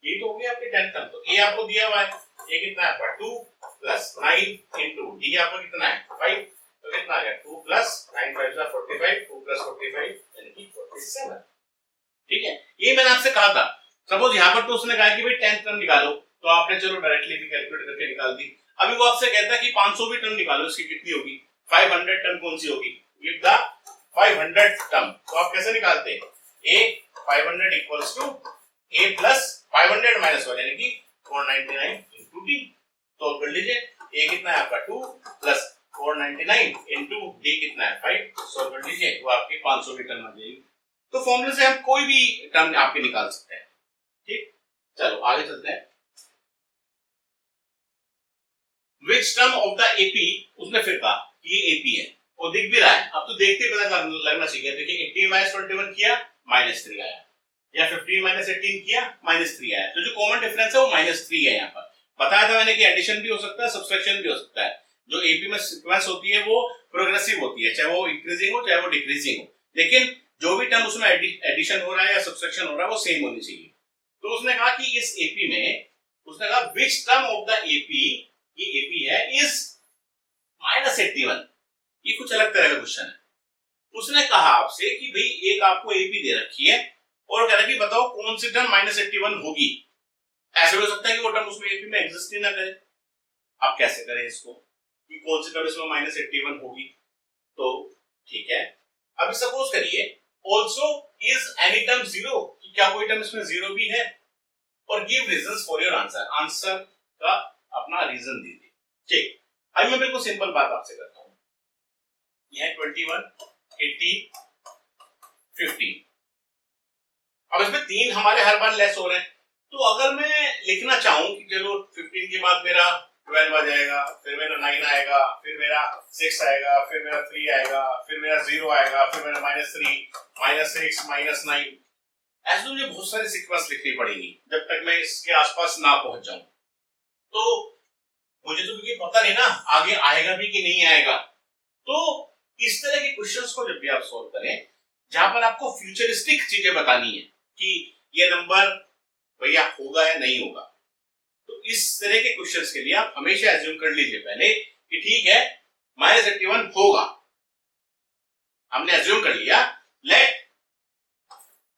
ये तो हो गया आपकी 10th टर्म। तो a आपको दिया हुआ है, a कितना है आपका 2 plus 9 into d आपका कितना है 5, तो कितना आ गया 2 plus 9 5 45, 2 plus 45 यानी कि 47। ठीक है, ये मैंने आपसे कहा था। सपोज यहाँ पर तो उसने कहा कि भाई 10th टर्म निकालो, तो आपने चलो डायरेक्टली भी कैलकुलेट करके निकाल दी। अभी वो आपसे कहता है कि 500 भी टर्म निकालो, इसकी कितनी होगी 500 टर्म कौन सी होगी, गिव द 500th टर्म। तो आप कैसे निकालते हैं, a 500 equals to a plus 500 minus 1 यानी कि 499 इनटू d। तो कर लीजिए a कितना है आपका 2 प्लस 499 इनटू d कितना है 5, सॉल्व कर लीजिए, वो आपकी 500 भी टर्म आ जाएगी। तो फॉर्मूले से हम कोई भी टर्म आपके निकाल सकते हैं। ठीक, चलो आगे चलते हैं। Which term of the AP, उसने फिर कहा कि ये AP है और दिख भी रहा है, अब तो देखते ही पता लगना चाहिए। देखिए 18 माइनस 21 किया -3 आया, या 15 माइनस 18 किया -3 आया, तो जो कॉमन डिफरेंस है वो -3 है। यहाँ पर बताया था मैंने कि एडिशन भी हो सकता है, सब्सट्रैक्शन भी हो सकता है। जो AP में सीक्वेंस होती है वो प्रोग्रेसिव होती है, चाहे वो इंक्रीजिंग हो चाहे वो डिक्रीजिंग हो, लेकिन जो भी टर्म उसमें एडिशन हो रहा है या सब्सट्रैक्शन हो रहा है वो सेम होनी चाहिए। तो उसने कहा कि इस एपी में, उसने कहा which term of the AP, ये एपी है, इज -81। ये कुछ अलग तरह का क्वेश्चन है। उसने कहा आपसे कि भाई एक आपको एपी दे रखी है और कह रहा है कि बताओ कौन सी टर्म -81 होगी। ऐसे हो सकता है कि वो टर्म उसमें एपी में एग्जिस्ट ही ना करे। आप कैसे करें इसको कि कौन सी टर्म इसमें -81 होगी। तो ठीक है, अभी सपोज करिए also is any term 0, कि क्या कोई टर्म इसमें 0 भी है, और give reasons for your answer, answer का अपना रीजन दीजिए। ठीक, अभी मैं बिल्कुल सिंपल बात आपसे करता हूं। यह 21, 80, 50, अब इसमें 3 हमारे हर बार लेस हो रहे हैं, तो अगर मैं लिखना चाहूं कि चलो 15 के बाद मेरा 12 आ जाएगा, फिर मेरा 9 आएगा, फिर मेरा 6 आएगा, फिर मेरा 3 आएगा, फिर मेरा 0 आएगा, फिर मेरा -3, -6, -9। ऐसे मुझे बहुत सारी सीक्वेंस लिखनी पड़ेगी जब तक मैं इसके आसपास ना पहुंच जाऊं। तो मुझे तो क्योंकि पता नहीं ना आगे आएगा भी कि नहीं आएगा। तो इस तरह के क्वेश्चंस को जब भी आप सॉल्व करें जहां पर आपको फ्यूचरिस्टिक चीजें बतानी है कि ये नंबर भैया होगा या नहीं होगा, तो इस तरह के क्वेश्चंस के लिए आप हमेशा एज्यूम कर लीजिए पहले कि ठीक है -81 होगा। हमने एज्यूम कर लिया लेट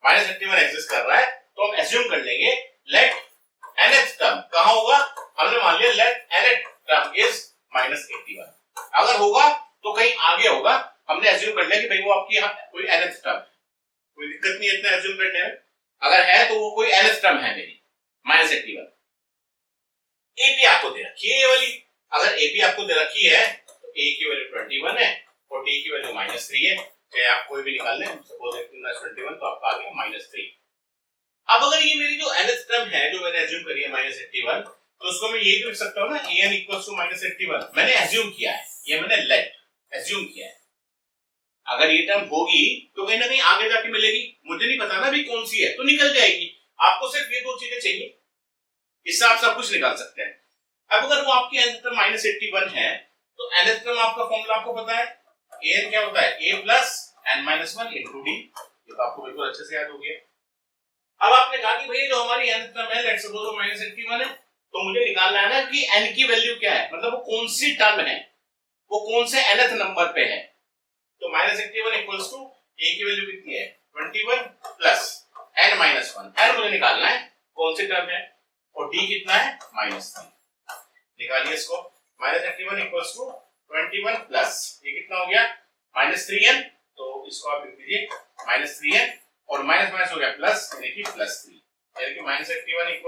-81 एग्जिस्ट कर रहा है, तो हम एज्यूम कर लेंगे लेट nth टर्म कहां होगा। हमने मान लिया लेट nth टर्म इज -81। अगर होगा तो कहीं आगे होगा। हमने एज्यूम कर लिया कि भाई वो आपकी यहाँ कोई nth टर्म, कोई दिक्कत नहीं है इतना एज्यूम करने में। अगर है तो वो कोई nth टर्म है मेरी -81। एपी आपको दे रखी है ये वाली। अगर एपी आपको दे रखी है तो ए की वैल्यू 21 है और डी की वैल्यू -3 है। चाहे आप कोई भी निकाल लें, सपोज 21 तो आपका आ गया -3। अब अगर ये मेरी जो nth टर्म है जो मैंने एज्यूम करी है -81, तो उसको मैं ये भी लिख सकता हूं ना an = -81। मैंने एज्यूम किया है, ये मैंने लेट एज्यूम किया है। अगर ये टर्म होगी तो कहीं ना कहीं आगे जाके मिलेगी, मुझे नहीं पता ना भी कौन सी है, तो निकल जाएगी। आपको सिर्फ ये दो चीजें चाहिए, इससे आप सब कुछ निकाल सकते हैं। अब अगर वो आपकी nth टर्म -81 है तो nth टर्म आपका फॉर्मूला आपको पता है, an क्या होता है a + n-1 * d। ये तो आपको बिल्कुल अच्छे से याद हो गया। अब आपने कहा कि भाई जो हमारी nth टर्म है लेट्स सपोज -81 है, तो मुझे निकालना है ना कि n की वैल्यू क्या है, मतलब वो कौन सी टर्म है, वो कौन से nth नंबर पे है। तो -81 = a की वैल्यू कितनी है 21 + n-1। n मुझे निकालना है कौन सी टर्म है, और d कितना है -3। निकालिए इसको। -81 = 21 प्लस ये कितना हो गया -3n, तो इसको आप लिख दीजिए -3n और माइनस माइनस हो गया प्लस यानी कि +3, यानी कि -81 =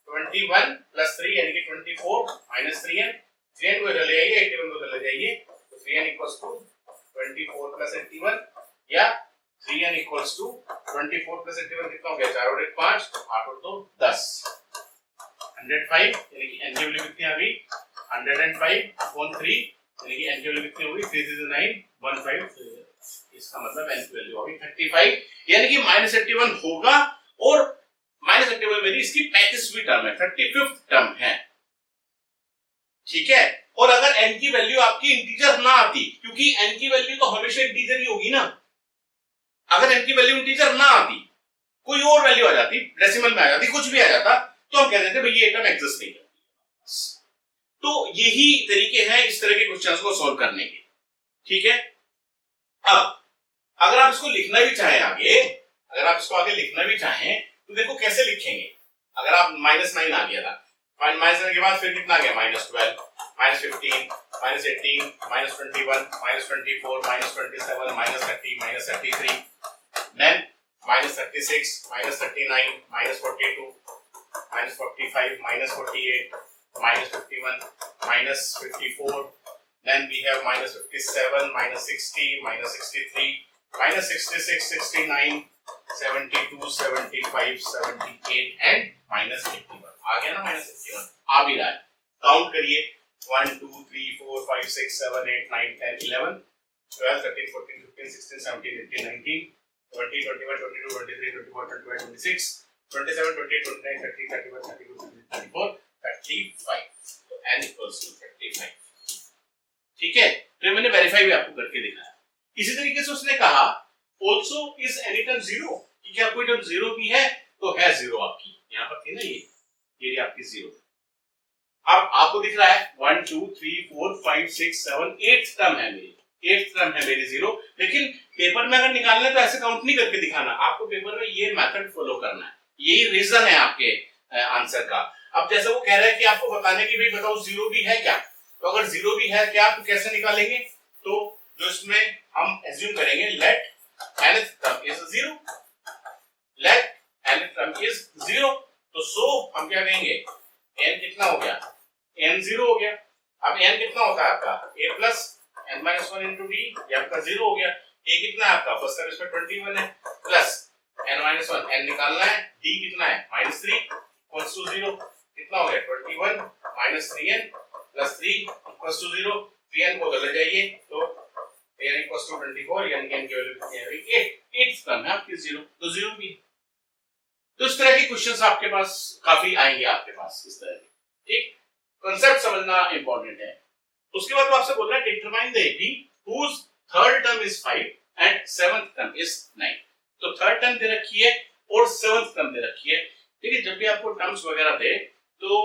21 + 3 यानी कि 24 -3n। 3n को इधर ले आइए, 81 को इधर ले जाइए, तो 3n = 24 + 81 या 3n = 24 + 81 कितना हो गया 4 और 1 5 8 और 2 10 105, यानी कि n की वैल्यू कितनी आ गई 105/3, यानी कि n की वैल्यू कितनी होगी 3 3 9 15। इसका मतलब n की वैल्यू होगी 35, यानी कि -81 होगा और -81 मेरी इसकी 35वीं टर्म है, 35th टर्म है। ठीक है। और अगर n की वैल्यू आपकी इंटीजर ना आती, क्योंकि n की वैल्यू तो हमेशा इंटीजर ही होगी ना, अगर n की वैल्यू इंटीजर ना आती, कोई और वैल्यू आ जाती, डेसिमल में आ जाती, कुछ भी आ जाता, तो हम कह देते भाई ये टर्म एग्जिस्ट नहीं करती। तो यही तरीके हैं इस तरह के क्वेश्चंस को सॉल्व करने के। ठीक है। अब अगर आप इसको लिखना भी चाहें आगे, अगर आप इसको आगे लिखना भी चाहें तो देखो कैसे लिखेंगे। अगर आप -9 आ गया था, -9 के बाद फिर कितना आ गया -12 -15 -18 -21 -24 -27 -30 -33 then -36 -39 -42 -45 -48 -51 -54, then we have -57 -60 -63 -66 69 72 75 78 and -81। आ गया ना -81, आ भी रहा है। काउंट करिए 1 2 3 4 5 6 7 8 9 10 11 12 13 14 15 16 17 18 19 20 21 22 23 24 25 26 27 28 29 30 31 32 34 35। तो n = 35। ठीक है। तो मैंने वेरीफाई भी आपको करके दिखाया। इसी तरीके से उसने कहा also is any term 0, कि क्या कोई टर्म 0 भी है, तो है 0 आपकी, यहां पर थी ना ये आपकी 0। अब आपको दिख रहा है 1 2 3 4 5 6 7 8th टर्म है मेरी, 8th टर्म है मेरी 0। लेकिन पेपर में अगर निकालना है तो ऐसे काउंट नहीं करके दिखाना, आपको पेपर में ये मेथड फॉलो करना है। यही रीजन है आपके आंसर का। अब जैसे वो कह रहा है कि आपको बताने की भाई बताओ 0 भी है क्या, तो अगर 0 भी है क्या तो कैसे निकालेंगे, तो जो इसमें हम एज्यूम करेंगे late nth term is 0, let nth term is 0, तो सो हम क्या कहेंगे n कितना हो गया n 0 हो गया। अब n कितना होता है आपका a plus n-1 into d, ये आपका 0 हो गया। a कितना है आपका फर्स्ट टर्म इसमें 21 है प्लस n-1 n निकालना है, d कितना है -3 equals to 0, कितना हो गया 21 minus 3n plus 3 equals to 0, 3n को उधर ले जाइए तो n इक्वल्स टू 24, यानी कि n की वैल्यू कितनी आ गई 8, 8th टर्म है आपकी 0, तो 0 भी है। तो इस तरह के क्वेश्चंस आपके पास काफी आएंगे आपके पास इस तरह के, ठीक, कांसेप्ट समझना इंपॉर्टेंट है। उसके बाद वो आपसे बोल रहा है determine the AP whose third term is 5 and seventh term is 9। तो थर्ड टर्म दे रखी है और सेवंथ टर्म दे रखी है, ठीक है। जब भी आपको टर्म्स वगैरह दे तो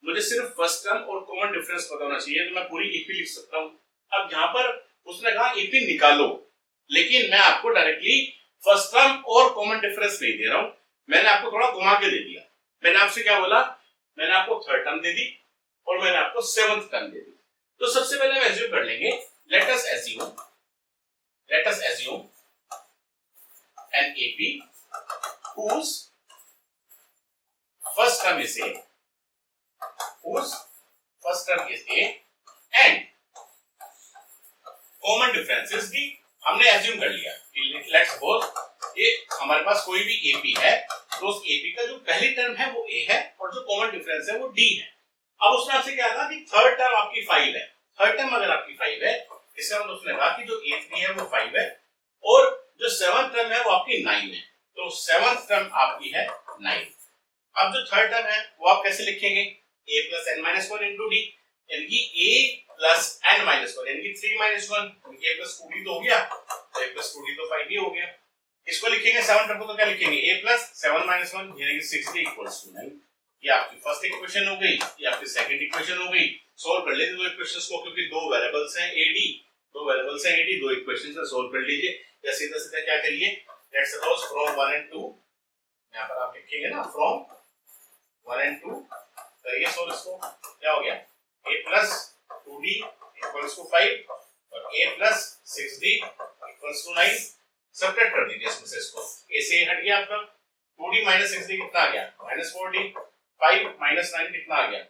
मुझे सिर्फ फर्स्ट टर्म और कॉमन डिफरेंस पता होना चाहिए, तो मैं पूरी एपी लिख सकता हूं। अब यहां पर उसने कहा एपी निकालो, लेकिन मैं आपको डायरेक्टली फर्स्ट टर्म और कॉमन डिफरेंस नहीं दे रहा हूं, मैंने आपको थोड़ा घुमा के दे दिया। मैंने आपसे क्या बोला, मैंने आपको थर्ड टर्म दे दी और मैंने आपको सेवंथ टर्म दे दी। तो सबसे पहले हम एज्यूम कर लेंगे, let us assume an AP whose first term is A, and common difference is D। हमने एज्यूम कर लिया, लेट्स सपोज ये हमारे पास कोई भी AP है, तो उस AP का जो पहली टर्म है वो A है और जो कॉमन डिफरेंस है वो D है। अब उसने आपसे क्या कहा कि थर्ड टर्म आपकी 5 है, थर्ड टर्म अगर आपकी 5 है, इसका मतलब उसने कहा कि जो A3 है वो 5 है और जो सेवंथ टर्म है वो आपकी 9 है, तो सेवंथ टर्म आपकी है 9। अब जो थर्ड टर्म है वो आप कैसे लिखेंगे, a plus n minus 1 into d, यानी कि a plus n minus 1 यानी कि 3 minus 1, a plus 2d तो हो गया, तो a plus 2d तो 5d हो गया। इसको लिखेंगे सेवंथ टर्म को, तो क्या लिखेंगे a plus 7 minus 1 यानी कि 6d equals to 9। ये आपकी फर्स्ट इक्वेशन हो गई, ये आपकी सेकंड इक्वेशन हो गई। सॉल्व कर लेते दो इक्वेशंस को, क्योंकि दो वेरिएबल्स हैं ad, दो इक्वेशंस से सॉल्व कर लीजिए। या सीधा सीधा क्या करिए, लेट्स सपोज फ्रॉम 1 and 2, यहां पर आप लिखेंगे ना फ्रॉम 1 and 2, करिए सॉल्व इसको। क्या हो गया, a plus 2d equals to 5 और a plus 6d equals to 9। Subtract कर दीजिए इसमें से, इसको a से हट गया आपका, 2d minus 6d कितना आ गया, -4d, 5 minus 9 कितना आ गया,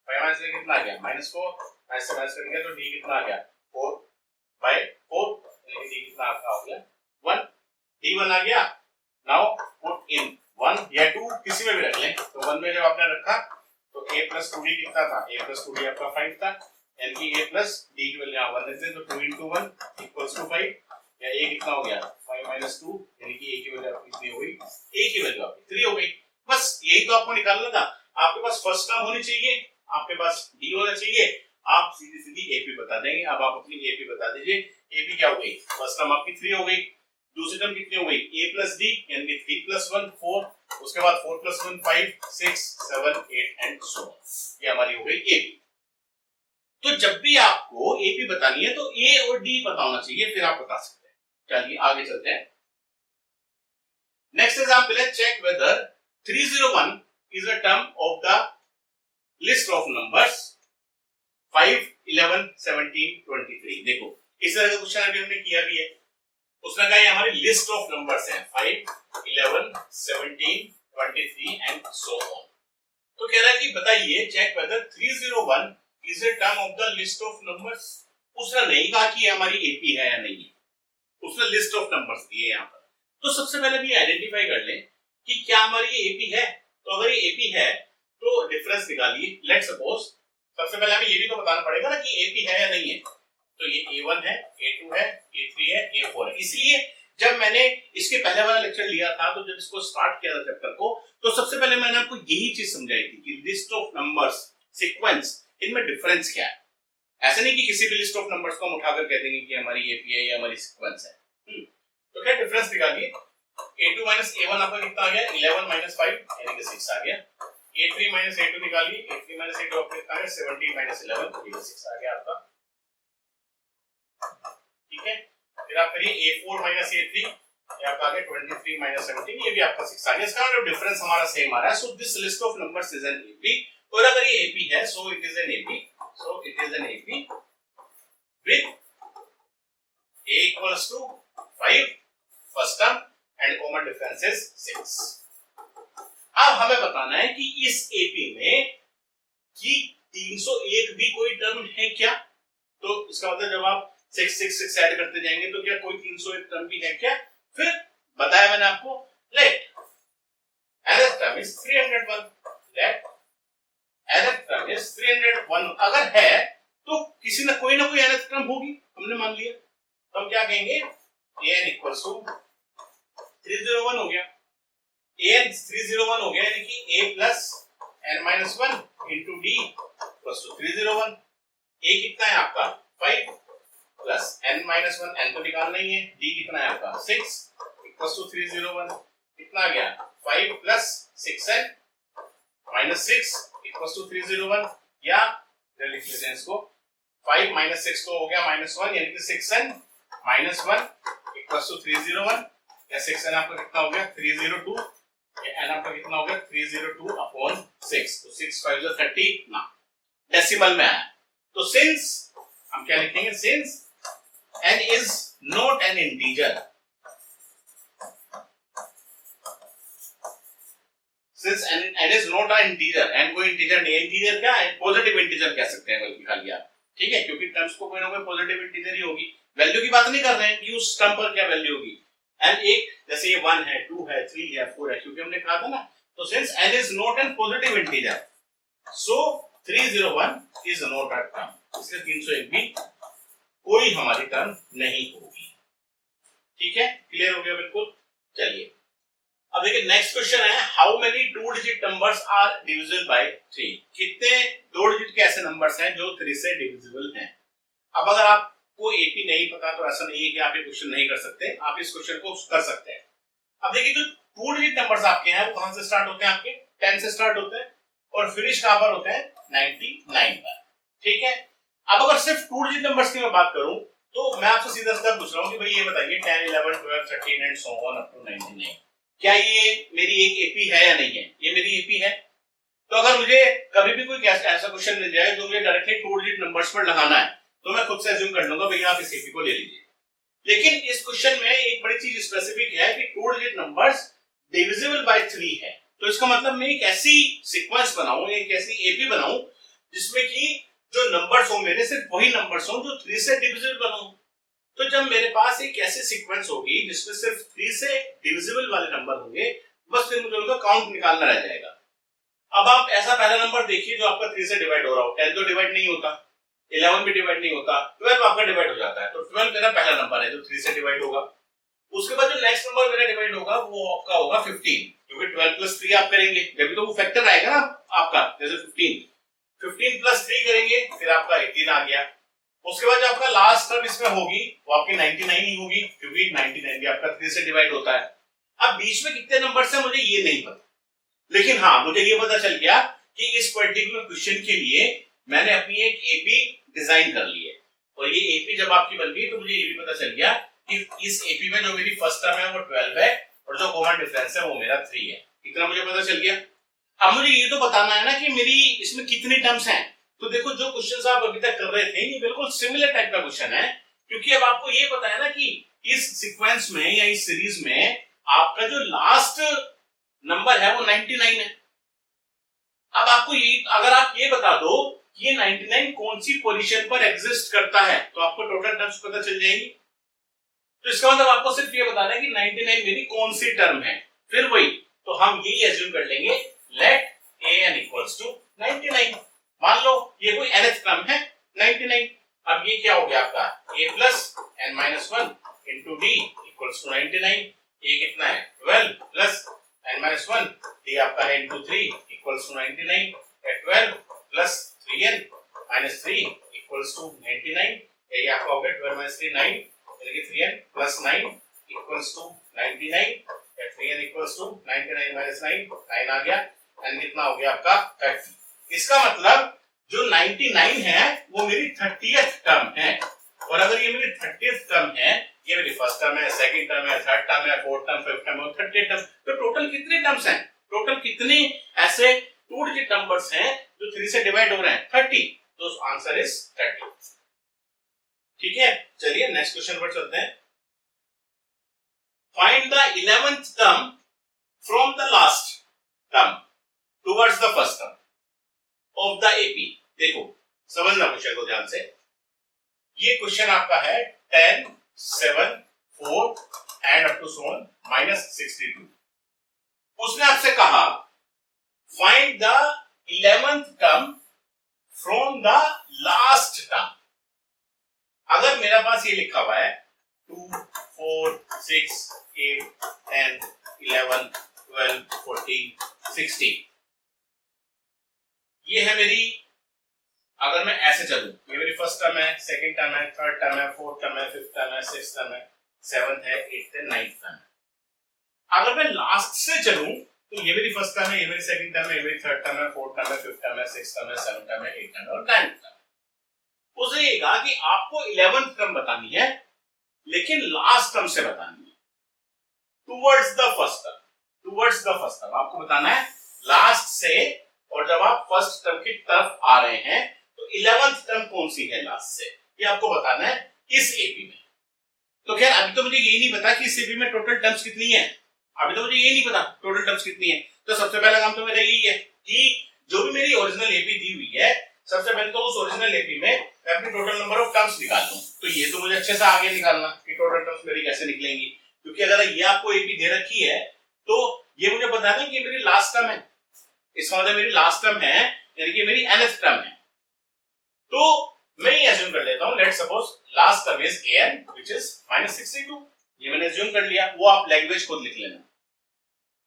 5 minus 9 कितना आ गया, -4, माइनस से माइनस कर दिया तो d कितना आ गया 4/4, यानी d कितना आपका हो गया 1, d1 आ गया। नाउ पुट इन 1 या 2 किसी में भी रख लें, तो 1 में जब आपने रखा तो a plus 2d कितना था, a plus 2d आपका 5 था, यानी कि a plus d की वैल्यू 1 रख दें तो 2 into 1 equals to 5, या a कितना हो गया 5 minus 2, यानी कि a की वैल्यू आपकी कितनी हो गई, a की वैल्यू आपकी 3 हो गई। बस यही तो आपको निकालना था। आपके पास फर्स्ट टर्म होनी चाहिए, आपके पास d होना चाहिए, आप सीधी सीधी AP बता देंगे। अब आप अपनी AP बता दीजिए, AP क्या हो गई, फर्स्ट टर्म आपकी 3 हो गई, दूसरी टर्म कितनी हो गई a plus d यानी कि 3 plus 1 4, उसके बाद 4 plus 1 5 6 7 8 एंड सो ऑन। ये हमारी हो गई AP। तो जब भी आपको AP बतानी है तो A और D पता होना चाहिए, फिर आप बता सकते हैं। चलिए आगे चलते हैं। नेक्स्ट एग्जांपल है, check whether 301 is a term of the list of numbers 5 11 17 23। देखो इस तरह का क्वेश्चन अभी हमने किया भी है। उसने कहा ये हमारी लिस्ट ऑफ नंबर्स हैं 5 11 17 23 एंड सो ऑन। तो कह रहा है कि बताइए check whether 301 is a term of the list of numbers. उसने नहीं कहा कि ये हमारी एपी है या नहीं है, उसने लिस्ट ऑफ नंबर्स दिए यहां पर। तो सबसे पहले भी आइडेंटिफाई कर लें कि क्या हमारी ये एपी है। तो अगर ये एपी है तो डिफरेंस निकालिए। लेट सपोज सबसे पहले हमें ये भी तो बताना पड़ेगा ना कि एपी है या नहीं है। तो ये A1 है, A2 है, A3 है, A4 है। इसलिए जब मैंने इसके पहले वाला लेक्चर लिया था, तो जब इसको स्टार्ट किया था चैप्टर को, तो सबसे पहले मैंने आपको यही चीज समझाई थी कि लिस्ट ऑफ नंबर्स, सीक्वेंस, इनमें डिफरेंस क्या है। ऐसा नहीं कि किसी भी लिस्ट ऑफ नंबर्स को हम उठाकर कह देंगे कि हमारी एपी है या हमारी सीक्वेंस है। तो क्या डिफरेंस निकालिए। A2 माइनस A1 आपका कितना आ गया 11 माइनस 5 यानी कि 6 आ गया। A3 माइनस A2 निकालिए, A3 माइनस A2 आपका कितना आ गया 17 माइनस 11 यानी कि 6 आ गया आपका। ठीक है, फिर आप करिए A4 माइनस A3, ये आपका आ गया 23 माइनस 17, ये भी आपका 6 आ गया। इसका मतलब डिफरेंस हमारा सेम आ रहा है। So this list of numbers is an AP. और अगर ये एपी है so it is an AP, so it is an AP with A equals to 5 first term and common difference is 6। अब हमें बताना है कि इस एपी में कि 301 भी कोई टर्म है क्या। तो इसका मतलब जब आप 6 6 6 ऐड करते जाएंगे तो क्या कोई 301 टर्म भी है क्या। फिर बताया मैंने आपको, let nth term is 301, let nth term is 301 अगर है तो किसी ना कोई nth टर्म होगी, हमने मान लिया। तो हम क्या कहेंगे, an इक्वल्स टू 301 हो गया, an 301 हो गया, यानी कि a plus n minus 1 into d equals to 301। a कितना है आपका 5 प्लस n माइनस 1, n तो निकालना ही है, d कितना है आपका 6 इक्वल्स टू 301। कितना आ गया 5 plus 6n minus 6 equals to 301, या लिख लेते हैं इसको 5 माइनस 6 तो हो गया माइनस 1, यानी कि 6n माइनस 1 इक्वल्स टू 301, या 6n आपका कितना हो गया 302, या n आपका कितना हो गया 302 अपॉन 6, तो 6 5 जो 30 ना डेसिमल में आया। तो सिंस हम क्या लिखेंगे, since n is not an integer, since n is not an integer, n कोई इंटीजर नहीं है, इंटीजर क्या है, पॉजिटिव इंटीजर कह सकते हैं बल्कि खाली आप, ठीक है, क्योंकि टर्म्स को कोई ना कोई पॉजिटिव इंटीजर ही होगी, वैल्यू की बात नहीं कर रहे हैं कि उस टर्म पर क्या वैल्यू होगी। n एक जैसे ये 1 है, 2 है, 3 है, 4 है, क्योंकि हमने कहा था ना, तो since n is not an positive integer, so 301 is not a term, इसलिए 301 भी कोई हमारी टर्म नहीं होगी। ठीक है, क्लियर हो गया बिल्कुल। चलिए अब देखिए नेक्स्ट क्वेश्चन है, how many 2 digit numbers are divisible by 3, कितने 2 डिजिट के ऐसे नंबर्स हैं जो 3 से डिविजिबल हैं। अब अगर आपको एपी नहीं पता तो ऐसा नहीं है कि आप ये क्वेश्चन नहीं कर सकते, आप इस क्वेश्चन को कर सकते हैं। अब देखिए जो 2 डिजिट नंबर्स आपके हैं वो कहां से स्टार्ट होते हैं, आपके 10 से स्टार्ट होते हैं और फिनिश कहां पर होते हैं 99 पर। ठीक है, अब अगर सिर्फ 2 डिजिट नंबर्स की मैं बात करूं तो मैं आपसे सीधा सीधा पूछ रहा हूं कि भाई ये बताइए 10 11 12 13 and so on up to 99, क्या ये मेरी एक एपी है या नहीं है, ये मेरी एपी है। तो अगर मुझे कभी भी कोई ऐसा क्वेश्चन मिल जाए जो मुझे डायरेक्टली 2 डिजिट नंबर्स पर लगाना है तो मैं खुद से अज्यूम कर लूंगा भैया आप इस एपी को ले लीजिए। लेकिन इस क्वेश्चन में एक बड़ी चीज स्पेसिफिक है कि 2 डिजिट नंबर्स डिविजिबल बाय 3 है, तो इसका मतलब मैं एक ऐसी सीक्वेंस बनाऊं, एक ऐसी एपी बनाऊं जिसमें कि जो नंबर्स हो मेरे सिर्फ वही नंबर्स हो जो 3 से डिविजिबल हो। तो जब मेरे पास एक ऐसी सीक्वेंस होगी जिसमें सिर्फ 3 से डिविजिबल वाले नंबर होंगे, बस फिर मुझे उनका काउंट निकालना रह जाएगा। अब आप ऐसा पहला नंबर देखिए जो आपका 3 से डिवाइड हो रहा हो, 10 तो डिवाइड नहीं होता, 11 भी डिवाइड नहीं होता, 12 आपका डिवाइड हो जाता है, तो 12 मेरा पहला नंबर है जो 3 से डिवाइड होगा। उसके बाद जो नेक्स्ट नंबर मेरा डिवाइड होगा वो आपका होगा 15, क्योंकि 12 प्लस 3 आप करेंगे जब भी तो वो फैक्टर आएगा ना आपका, जैसे 15 प्लस 3 करेंगे फिर आपका 18 आ गया। उसके बाद जो आपका लास्ट टर्म इसमें होगी वो आपकी 99 ही होगी, क्योंकि 99 भी आपका 3 से डिवाइड होता है। अब बीच में कितने नंबर्स हैं मुझे ये नहीं पता, लेकिन हाँ मुझे ये पता चल गया कि इस पर्टिकुलर क्वेश्चन के लिए मैंने अपनी एक एपी डिजाइन कर ली है, और ये एपी जब आपकी बन गई तो मुझे ये भी पता चल गया कि इस एपी में जो मेरी फर्स्ट टर्म है वो 12 है और जो कॉमन डिफरेंस है वो मेरा 3 है। इतना मुझे पता चल गया। अब मुझे ये तो बताना है ना कि मेरी इसमें कितनी टर्म्स हैं। तो देखो जो क्वेश्चंस आप अभी तक कर रहे थे ये बिल्कुल सिमिलर टाइप का क्वेश्चन है, क्योंकि अब आपको ये पता है ना कि इस सीक्वेंस में या इस सीरीज में आपका जो लास्ट नंबर है वो 99 है। अब आपको ये अगर आप ये बता दो कि ये 99 कौन सी पोजीशन पर एग्जिस्ट करता है तो आपको टोटल टर्म्स पता चल जाएगी। तो इसका मतलब आपको सिर्फ ये बताना है कि 99 मेरी कौन सी टर्म है, फिर वही तो हम यही एज्यूम कर लेंगे लेट an इक्वल्स टू 99। मान लो ये कोई nth टर्म है 99। अब ये क्या हो गया आपका a plus n minus 1 into d equals to 99। ये कितना है 12 प्लस n माइनस 1 डी आपका है into 3 equals to 99। 12 plus 3n minus 3 equals to 99। ये आपका हो गया 12 माइनस 3 9, यानी कि 3n plus 9 equals to 99। 3n equals to 99 minus 9 9 आ गया, n कितना हो गया आपका 30। इसका मतलब जो 99 है वो मेरी 30th टर्म है, और अगर ये मेरी 30th टर्म है, ये मेरी फर्स्ट टर्म है, सेकंड टर्म है, थर्ड टर्म है, फोर्थ टर्म, फिफ्थ टर्म और 30th टर्म, तो टोटल कितने टर्म्स हैं, टोटल कितने ऐसे 2 डिजिट नंबर्स हैं जो 3 से डिवाइड हो रहे हैं 30। तो आंसर इज 30। ठीक है, चलिए नेक्स्ट क्वेश्चन पर चलते हैं। Find the 11th term from the last term towards the first term of the AP. देखो समझना क्वेश्चन को ध्यान से, ये क्वेश्चन आपका है 10 7 4 and up to so on -62। उसने आपसे कहा find the 11th term from the last term. अगर मेरे पास ये लिखा हुआ है 2, 4, 6, 8, 10, 11, 12, 14, 16, ये है मेरी, अगर मैं ऐसे चलूं, ये मेरी फर्स्ट टर्म है, सेकंड टर्म है, थर्ड टर्म है, फोर्थ टर्म है, फिफ्थ टर्म है, सिक्स्थ टर्म है, सेवंथ है, एट्थ है, नाइन्थ टर्म है। अगर मैं लास्ट से चलूं तो ये मेरी फर्स्ट टर्म है, ये मेरी सेकंड टर्म है, ये मेरी थर्ड टर्म है, फोर्थ टर्म है, फिफ्थ टर्म है, सिक्स्थ टर्म है, सेवंथ टर्म है, एट्थ टर्म है और नाइन्थ टर्म। उसे ये कहा कि आपको 11th टर्म बतानी है, लेकिन लास्ट टर्म से बतानी है, towards the first term. Towards the first term आपको बताना है लास्ट से, और जब आप फर्स्ट टर्म की तरफ आ रहे हैं तो 11th टर्म कौन सी है लास्ट से, ये आपको बताना है इस एपी में। तो खैर अभी तो मुझे यही नहीं पता कि इस एपी में टोटल टर्म्स कितनी है, अभी तो मुझे ये नहीं पता टोटल टर्म्स कितनी है। तो सबसे पहला काम तो मेरा यही है कि जो भी मेरी ओरिजिनल एपी दी हुई है, सबसे पहले तो उस ओरिजिनल एपी में मैं अपनी टोटल नंबर ऑफ टर्म्स निकाल लूं। तो ये तो मुझे अच्छे से आगे निकालना कि टोटल टर्म्स मेरी कैसे निकलेंगी, क्योंकि अगर ये आपको एपी दे रखी है तो ये मुझे बताना है कि मेरी लास्ट टर्म है, इसका मतलब मेरी लास्ट टर्म है, यानी कि मेरी nth टर्म है। तो मैं ये अज्यूम कर लेता हूं, let's suppose last term is an which is -62, ये मैंने अज्यूम कर लिया, वो आप लैंग्वेज खुद लिख लेना।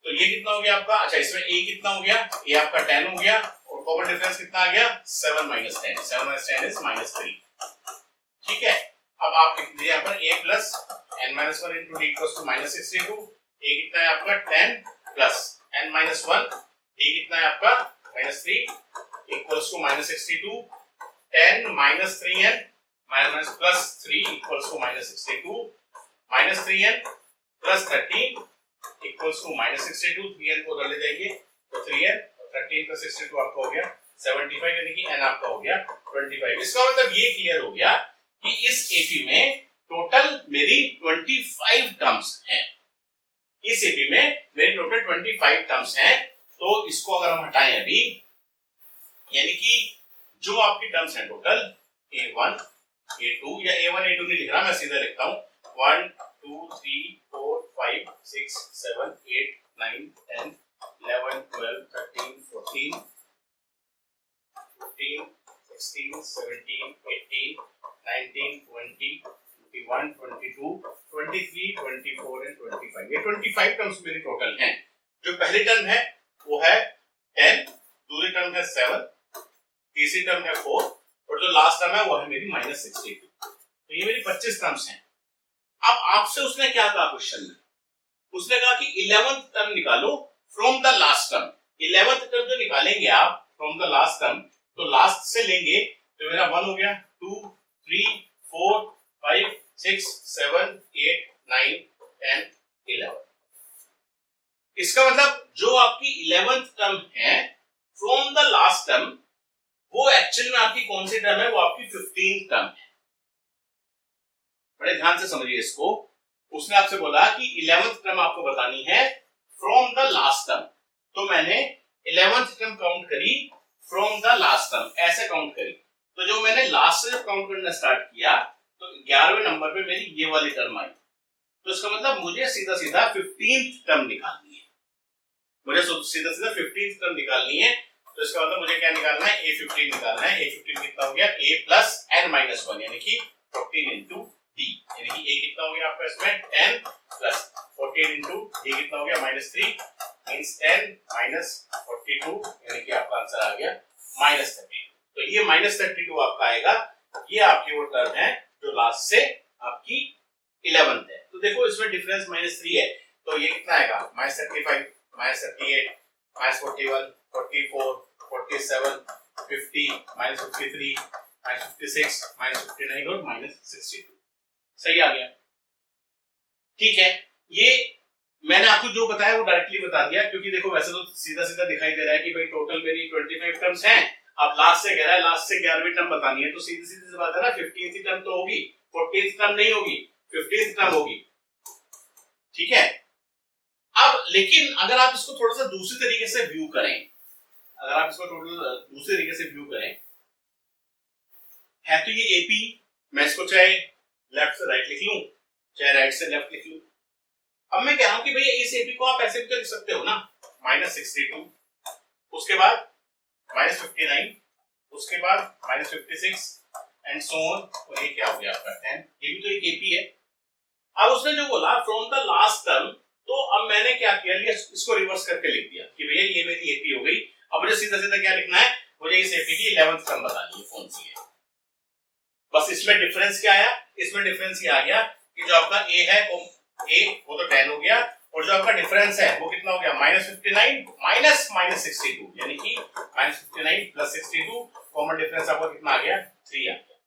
तो ये कितना हो गया आपका, अच्छा इसमें a कितना हो गया, a आपका 10 हो गया, और कॉमन डिफरेंस कितना आ गया 7 - 10, 7 - 10 इज -3। ठीक है, अब आप लिख दीजिए यहां पर a plus n-1 into d equals to -62, a कितना है आपका 10 प्लस n-1, d कितना है आपका -3 equals to -62, 10 - 3n minus plus 3 equals to -62, -3n plus 13 equals to -62, 3n को उधर ले जाइए तो 3n, 13 प्लस 62 आपका हो गया 75, यानी कि n आपका हो गया 25। इसका मतलब ये क्लियर हो गया कि इस एपी में टोटल मेरी 25 टर्म्स हैं। इस एपी में मेरी टोटल 25 टर्म्स हैं। तो इसको अगर हम हटाएं अभी, यानी कि जो आपकी टर्म्स हैं टोटल a1 a2, या a1 a2 नहीं लिख रहा, मैं सीधा लिखता हूं 1 2 3 4 5 6 7 8 9 10 11 12 13 14 15 16 17 18 19 20 21 22 23 24 एंड 25, ये 25 टर्म्स मेरी टोटल हैं। जो पहली टर्म है वो है 10, दूसरी टर्म है 7, तीसरी टर्म है 4, और जो लास्ट टर्म है वो है मेरी -62। तो ये मेरी 25 टर्म्स हैं। अब आपसे उसने क्या कहा क्वेश्चन में, उसने कहा कि 11th टर्म निकालो from the last term. 11th term जो निकालेंगे आप फ्रॉम द लास्ट टर्म, तो लास्ट से लेंगे तो मेरा 1 हो गया, 2 3 4 5 6 7 8 9 10 11। इसका मतलब जो आपकी 11th टर्म है फ्रॉम द लास्ट टर्म, वो एक्चुअल में आपकी कौन सी टर्म है, वो आपकी 15th टर्म है। बड़े ध्यान से समझिए इसको। उसने आपसे बोला कि 11th टर्म आपको बतानी है फ्रॉम द लास्ट टर्म, तो मैंने 11th टर्म काउंट करी फ्रॉम द लास्ट टर्म, ऐसे काउंट करी। तो जो मैंने लास्ट से जब काउंट करना स्टार्ट किया तो 11वें नंबर पे मेरी ये वाली टर्म आई। तो इसका मतलब मुझे सीधा सीधा 15th टर्म निकालनी है, मुझे सीधा सीधा 15th टर्म निकालनी है। तो इसका मतलब मुझे क्या निकालना है, a15 निकालना है। a15 कितना हो गया, a प्लस n-1, यानी कि 14 इंटू d, यानी कि a कितना हो गया आपका इसमें 10 प्लस 14 इंटू d कितना हो गया -3, मींस 10 माइनस 42, यानी कि आपका आंसर आ गया -32। तो ये -32 आपका आएगा। ये आपकी वो टर्म है जो लास्ट से आपकी 11th है। तो देखो इसमें डिफरेंस -3 है, तो ये कितना आएगा -35 -38 -41 44 47 50 -53 -56 -59 और -62, सही आ गया। ठीक है, ये मैंने आपको जो बताया वो डायरेक्टली बता दिया, क्योंकि देखो वैसे तो सीधा सीधा दिखाई दे रहा है कि भाई टोटल मेरी 25 टर्म्स हैं। अब लास्ट से कह रहा है लास्ट से 11वीं टर्म बतानी है, तो सीधी सीधी बात है ना, 15th टर्म तो होगी, 14th टर्म नहीं होगी, 15th टर्म होगी। ठीक है, अब लेकिन अगर आप इसको थोड़ा सा दूसरी तरीके से व्यू करें, अगर आप इसको टोटल दूसरे तरीके से व्यू करें, है तो ये एपी, मैं इसको चाहे लेफ्ट से राइट लिख लूं, चाहे राइट से लेफ्ट लिख लूं। अब मैं कह रहा हूं कि भैया इस एपी को आप ऐसे भी तो लिख सकते हो ना, -62, उसके बाद -59, उसके बाद -56 एंड सो ऑन, और ये क्या हो गया आपका 10, ये भी तो एक एपी है। अब उसने जो बोला फ्रॉम द लास्ट टर्म, तो अब मैंने क्या किया, इसको रिवर्स करके लिख दिया कि भैया ये मेरी एपी हो गई। अब मुझे सीधा सीधा क्या लिखना है, मुझे इस एपी की 11th टर्म बतानी है कौन सी है। बस इसमें डिफरेंस क्या आया, इसमें डिफरेंस ये आ गया कि जो आपका ए है वो तो 10 हो गया, और जो आपका डिफरेंस है वो कितना हो गया, -59 -62, यानी कि -59 + 62, कॉमन डिफरेंस आपका कितना आ गया, 3 आ गया।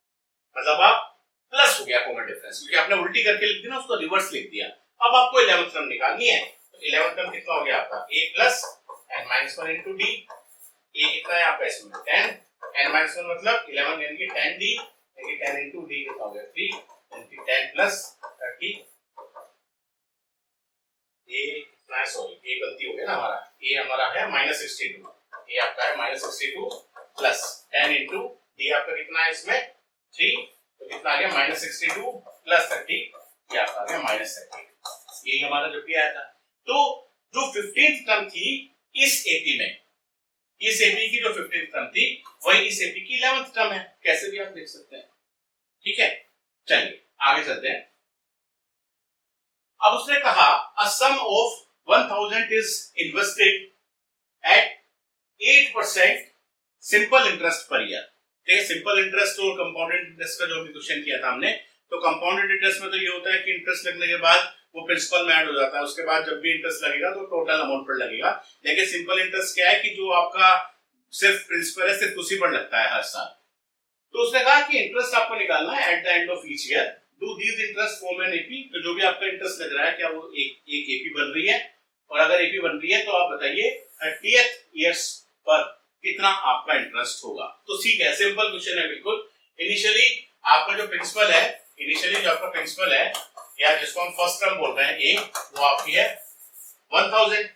मतलब आप प्लस हो गया कॉमन डिफरेंस, क्योंकि आपने उल्टी करके लिख दी ना, उसको रिवर्स लिख दिया। अब आपको 11th टर्म निकालनी है, तो 11th टर्म कितना हो गया आपका, a + n-1 * d, a कितना है आपका इसमें 10, n-1 मतलब 11 यानी कि 10d, यानी 10 * d कितना हो गया 3, यानी कि 10 + 30, ये कितना है, सॉरी ये गलती हो गया ना हमारा, ये हमारा है -62, ये आपका है -62 प्लस 10 * d आपका कितना है इसमें 3, तो कितना आ गया -62 + 30, ये आपका आ गया -30, यही हमारा जो भी आया था। तो जो 15th टर्म थी इस एपी में, इस एपी की जो 15th टर्म थी वही इस एपी की 11th टर्म है, कैसे भी आप देख सकते हैं। ठीक है, चलिए आगे चलते हैं। अब उसने कहा a sum of 1000 is invested at 8% simple interest per year. ठीक है, सिंपल इंटरेस्ट और कंपाउंडेड इंटरेस्ट का जो भी क्वेश्चन किया था हमने, तो कंपाउंडेड इंटरेस्ट में तो ये होता है कि इंटरेस्ट लगने के बाद वो प्रिंसिपल में ऐड हो जाता है, उसके बाद जब भी इंटरेस्ट लगेगा तो टोटल अमाउंट पर लगेगा। लेकिन सिंपल इंटरेस्ट क्या है कि जो आपका सिर्फ प्रिंसिपल है, सिर्फ उसी पर लगता है हर साल। तो उसने कहा कि इंटरेस्ट आपको निकालना है at the end of each year, do these interest form an AP, तो जो भी आपका इंटरेस्ट लग रहा है क्या वो एक एपी बन रही है, और अगर एपी बन रही है तो आप बताइए 30th ईयर्स पर कितना आपका इंटरेस्ट होगा। तो ठीक है, सिंपल क्वेश्चन है बिल्कुल। इनिशियली आपका जो प्रिंसिपल है, इनिशियली जो आपका प्रिंसिपल है या जिसको हम फर्स्ट टर्म बोल रहे हैं ए, वो आपकी है 1000।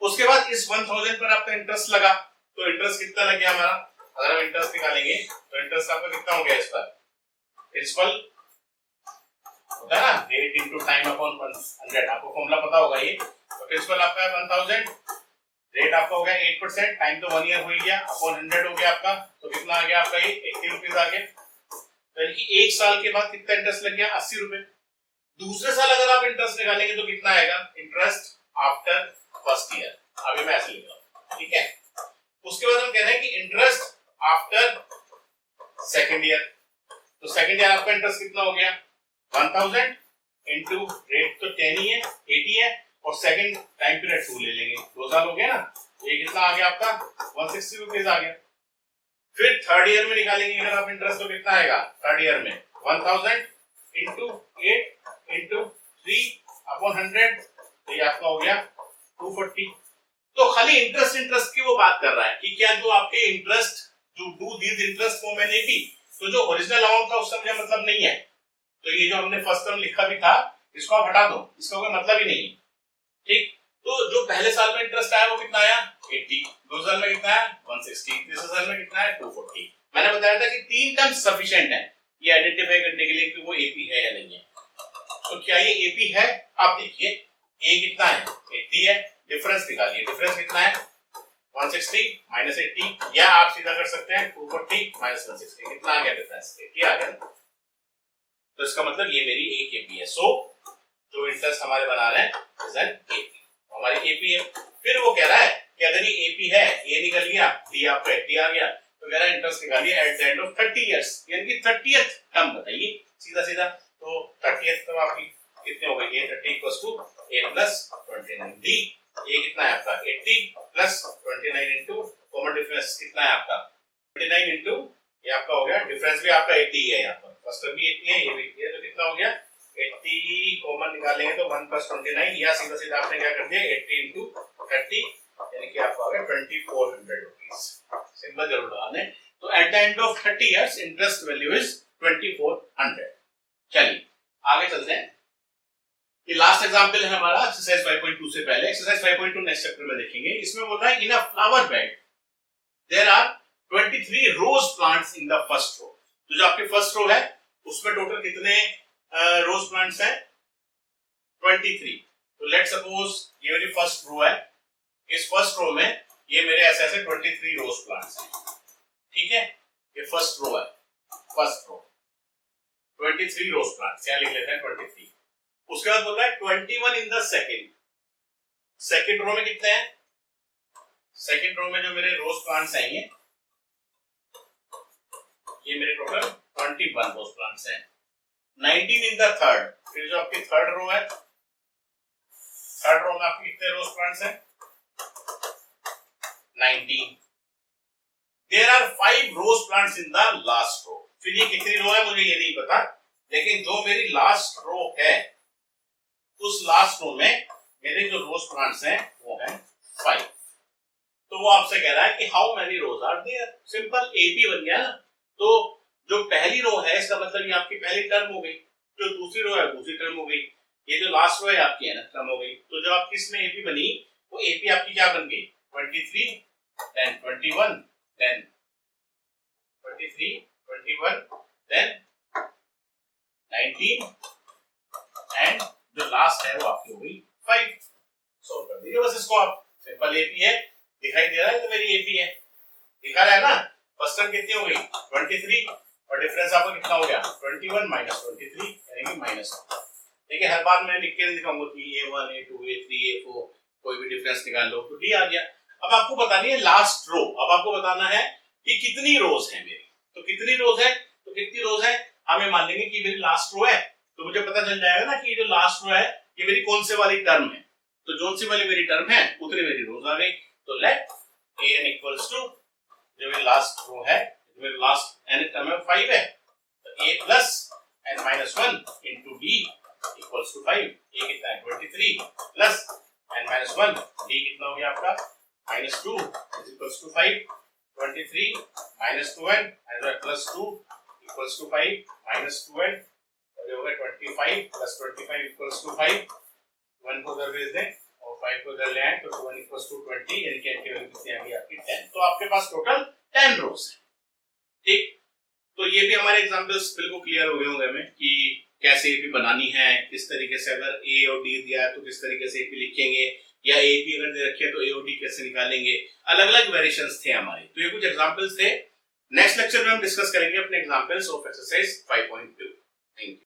उसके बाद इस 1000 पर आपका इंटरेस्ट लगा, तो इंटरेस्ट कितना लग गया हमारा, अगर हम इंटरेस्ट निकालेंगे तो इंटरेस्ट आपका कितना हो गया इस पर, प्रिंसिपल होता है ना रेट इनटू टाइम अपॉन 100, आपको फॉर्मूला पता होगा ये। तो प्रिंसिपल आपका है 1000, रेट आपका हो गया 8%, टाइम तो 1 ईयर हो गया, अपॉन 100 हो गया आपका, तो कितना आ गया आपका ये 80 रुपीज आ गया। तो यानी कि एक साल के बाद कितना इंटरेस्ट लग गया, 80 रुपए। दूसरे साल अगर आप इंटरेस्ट निकालेंगे तो कितना आएगा, इंटरेस्ट आफ्टर फर्स्ट ईयर, अभी मैं ऐसे लिख रहा हूं, ठीक है। उसके बाद हम कह रहे हैं कि इंटरेस्ट आफ्टर सेकंड ईयर, तो सेकंड ईयर आपका इंटरेस्ट कितना हो गया 1000 इनटू रेट तो 10 ही है, 80 है, और सेकंड टाइम पीरियड 2 ले लेंगे, 2 साल हो गया ना, ये कितना आ गया आपका 160 रुपीज आ गया। फिर थर्ड ईयर में निकालेंगे अगर आप इंटरेस्ट, तो कितना आएगा थर्ड ईयर में 1000 इनटू 8 इनटू 3 अपॉन 100, तो ये आपका हो गया 240। तो खाली इंटरेस्ट की वो बात कर रहा है कि क्या जो आपके इंटरेस्ट जो do these interest form an AP, तो जो ओरिजिनल अमाउंट था उसका मुझे मतलब नहीं है, तो ये जो हमने फर्स्ट टर्म लिखा भी था इसको आप हटा दो, इसका कोई मतलब ही नहीं है। ठीक, तो जो पहले साल में इंटरेस्ट आया वो कितना आया 80, दूसरे साल में कितना है 160, तीसरे साल में कितना है 240। मैंने बताया था कि 3 टर्म सफिशिएंट है ये आइडेंटिफाई करने के लिए कि वो एपी है या नहीं है। तो क्या ये एपी है, आप देखिए ए कितना है 80 है, डिफरेंस निकालिए, डिफरेंस कितना है 160 माइनस 80, या आप सीधा कर सकते हैं 240 माइनस 160, कितना आ गया डिफरेंस 80 आ गया। तो इसका मतलब ये मेरी एक एपी है। सो जो इंटरेस्ट हमारे बना रहे हैं इज एन एपी, हमारी एपी है। फिर वो कह रहा है कि अगर ये एपी है, ए निकल गया, डी आपका 80 आ गया, तो कह रहा है इंटरेस्ट निकालिए at the end of 30 years, यानी कि 30th टर्म बताइए सीधा सीधा। तो 30th टर्म आपकी कितने हो गई, 30 equals to a plus 29 d, ये कितना है आपका 80 प्लस 29 इनटू कॉमन डिफरेंस कितना है आपका 29 इनटू ये आपका हो गया, डिफरेंस भी आपका 80 है, यहाँ पर फर्स्ट भी 80 है, ये भी 80 है, तो कितना हो गया 80 कॉमन निकालेंगे तो 1 प्लस 29, या सीधा सीधा आपने क्या कर दिया 80 इनटू 30, यानी कि आपका हो गया 2400 रुपीस, सिंपल जरूर लगाने। तो at the end of 30 years interest value is 2400। चलिए आगे चलते हैं, ये लास्ट एग्जांपल है हमारा एक्सरसाइज 5.2 से पहले। एक्सरसाइज 5.2 नेक्स्ट चैप्टर में देखेंगे। इसमें बोल रहा है in a flower bed there are 23 rose plants in the first row. तो जो आपकी फर्स्ट रो है उसमें टोटल कितने रोज प्लांट्स हैं 23। तो लेट्स सपोज ये मेरी फर्स्ट रो है, इस फर्स्ट रो में ये मेरे ऐसे ऐसे 23 रोज प्लांट्स हैं, ठीक है, ये फर्स्ट रो है, फर्स्ट रो 23 रोज प्लांट्स, यहाँ लिख लेते हैं 23। उसके बाद बोल रहा है 21 in the second, second row में कितने हैं, सेकेंड रो में जो मेरे रोज प्लांट्स हैं ये मेरे टोटल 21 रोज प्लांट्स हैं। 19 इन द थर्ड, फिर जो आपकी थर्ड रो है, थर्ड रो में आपके कितने रोज प्लांट्स हैं, 19। There are 5 rose plants in the last row. फिर ये कितनी रो है मुझे ये नहीं पता, लेकिन जो मेरी लास्ट रो है उस लास्ट रो में मेरे जो रोज प्लांट्स हैं वो है 5। तो वो आपसे कह रहा है कि how many rose are there, simple AP बन गया ना। तो जो पहली रो है इसका मतलब ये आपकी पहली टर्म हो गई, जो दूसरी रो है दूसरी टर्म हो गई, ये जो लास्ट रो है आपकी है ना टर्म हो गई। तो जब आपकी इसमें एपी बनी वो एपी आपकी क्या बन गई, 23 देन 21 देन 23 21 देन 19 एंड जो लास्ट है वो आपकी हो गई 5। सॉल्व कर दीजिए बस इसको आप, सिंपल एपी है, दिखाई दे रहा है तो मेरी एपी है, दिखा रहा है ना। फर्स्ट टर्म कितनी हो गई 23 और डिफरेंस आपका कितना हो गया 21 माइनस 23 यानी कि -1। देखिए हर बार मैं लिख के नहीं दिखाऊंगा कि A1 A2 A3 A4 कोई भी डिफरेंस निकाल लो तो D आ गया। अब आपको बतानी है लास्ट रो, अब आपको बताना है कि कितनी रोज है मेरी, तो कितनी रोज है, तो कितनी रोज है हमें मान लेंगे कि मेरी लास्ट रो है, तो मुझे पता चल जाएगा ना कि ये जो लास्ट रो है ये मेरी कौन से वाली टर्म है, तो जो सी वाली मेरी टर्म है उतनी मेरी रोज आ गई। तो लेट an इक्वल्स टू जो मेरी लास्ट रो है, मेरी लास्ट n टर्म है 5 है, तो a plus n minus 1 into d equals to 5। a कितना है 23 प्लस n माइनस 1, d कितना हो गया आपका -2 is equals to 5। 23 minus 2n plus 2 equals to 5 minus 2n और ये हो गया 25 प्लस 25 इक्वल्स टू 5। 1 को उधर भेज दें और 5 को उधर ले आए तो 1 इक्वल्स टू 20 यानी कि आपकी वैल्यू कितनी आ गई आपकी 10। तो आपके पास टोटल 10 रोज है, ठीक। तो ये भी हमारे एग्जांपल्स बिल्कुल क्लियर हो गए होंगे हमें कि कैसे एपी बनानी है, किस तरीके से अगर ए और डी दिया है तो किस तरीके से एपी लिखेंगे, या एपी अगर दे रखी है तो ए और डी कैसे निकालेंगे, अलग अलग वेरिएशंस थे हमारे। तो ये कुछ एग्जांपल्स थे, नेक्स्ट लेक्चर में हम डिस्कस करेंगे अपने examples of exercise 5.2। Thank you.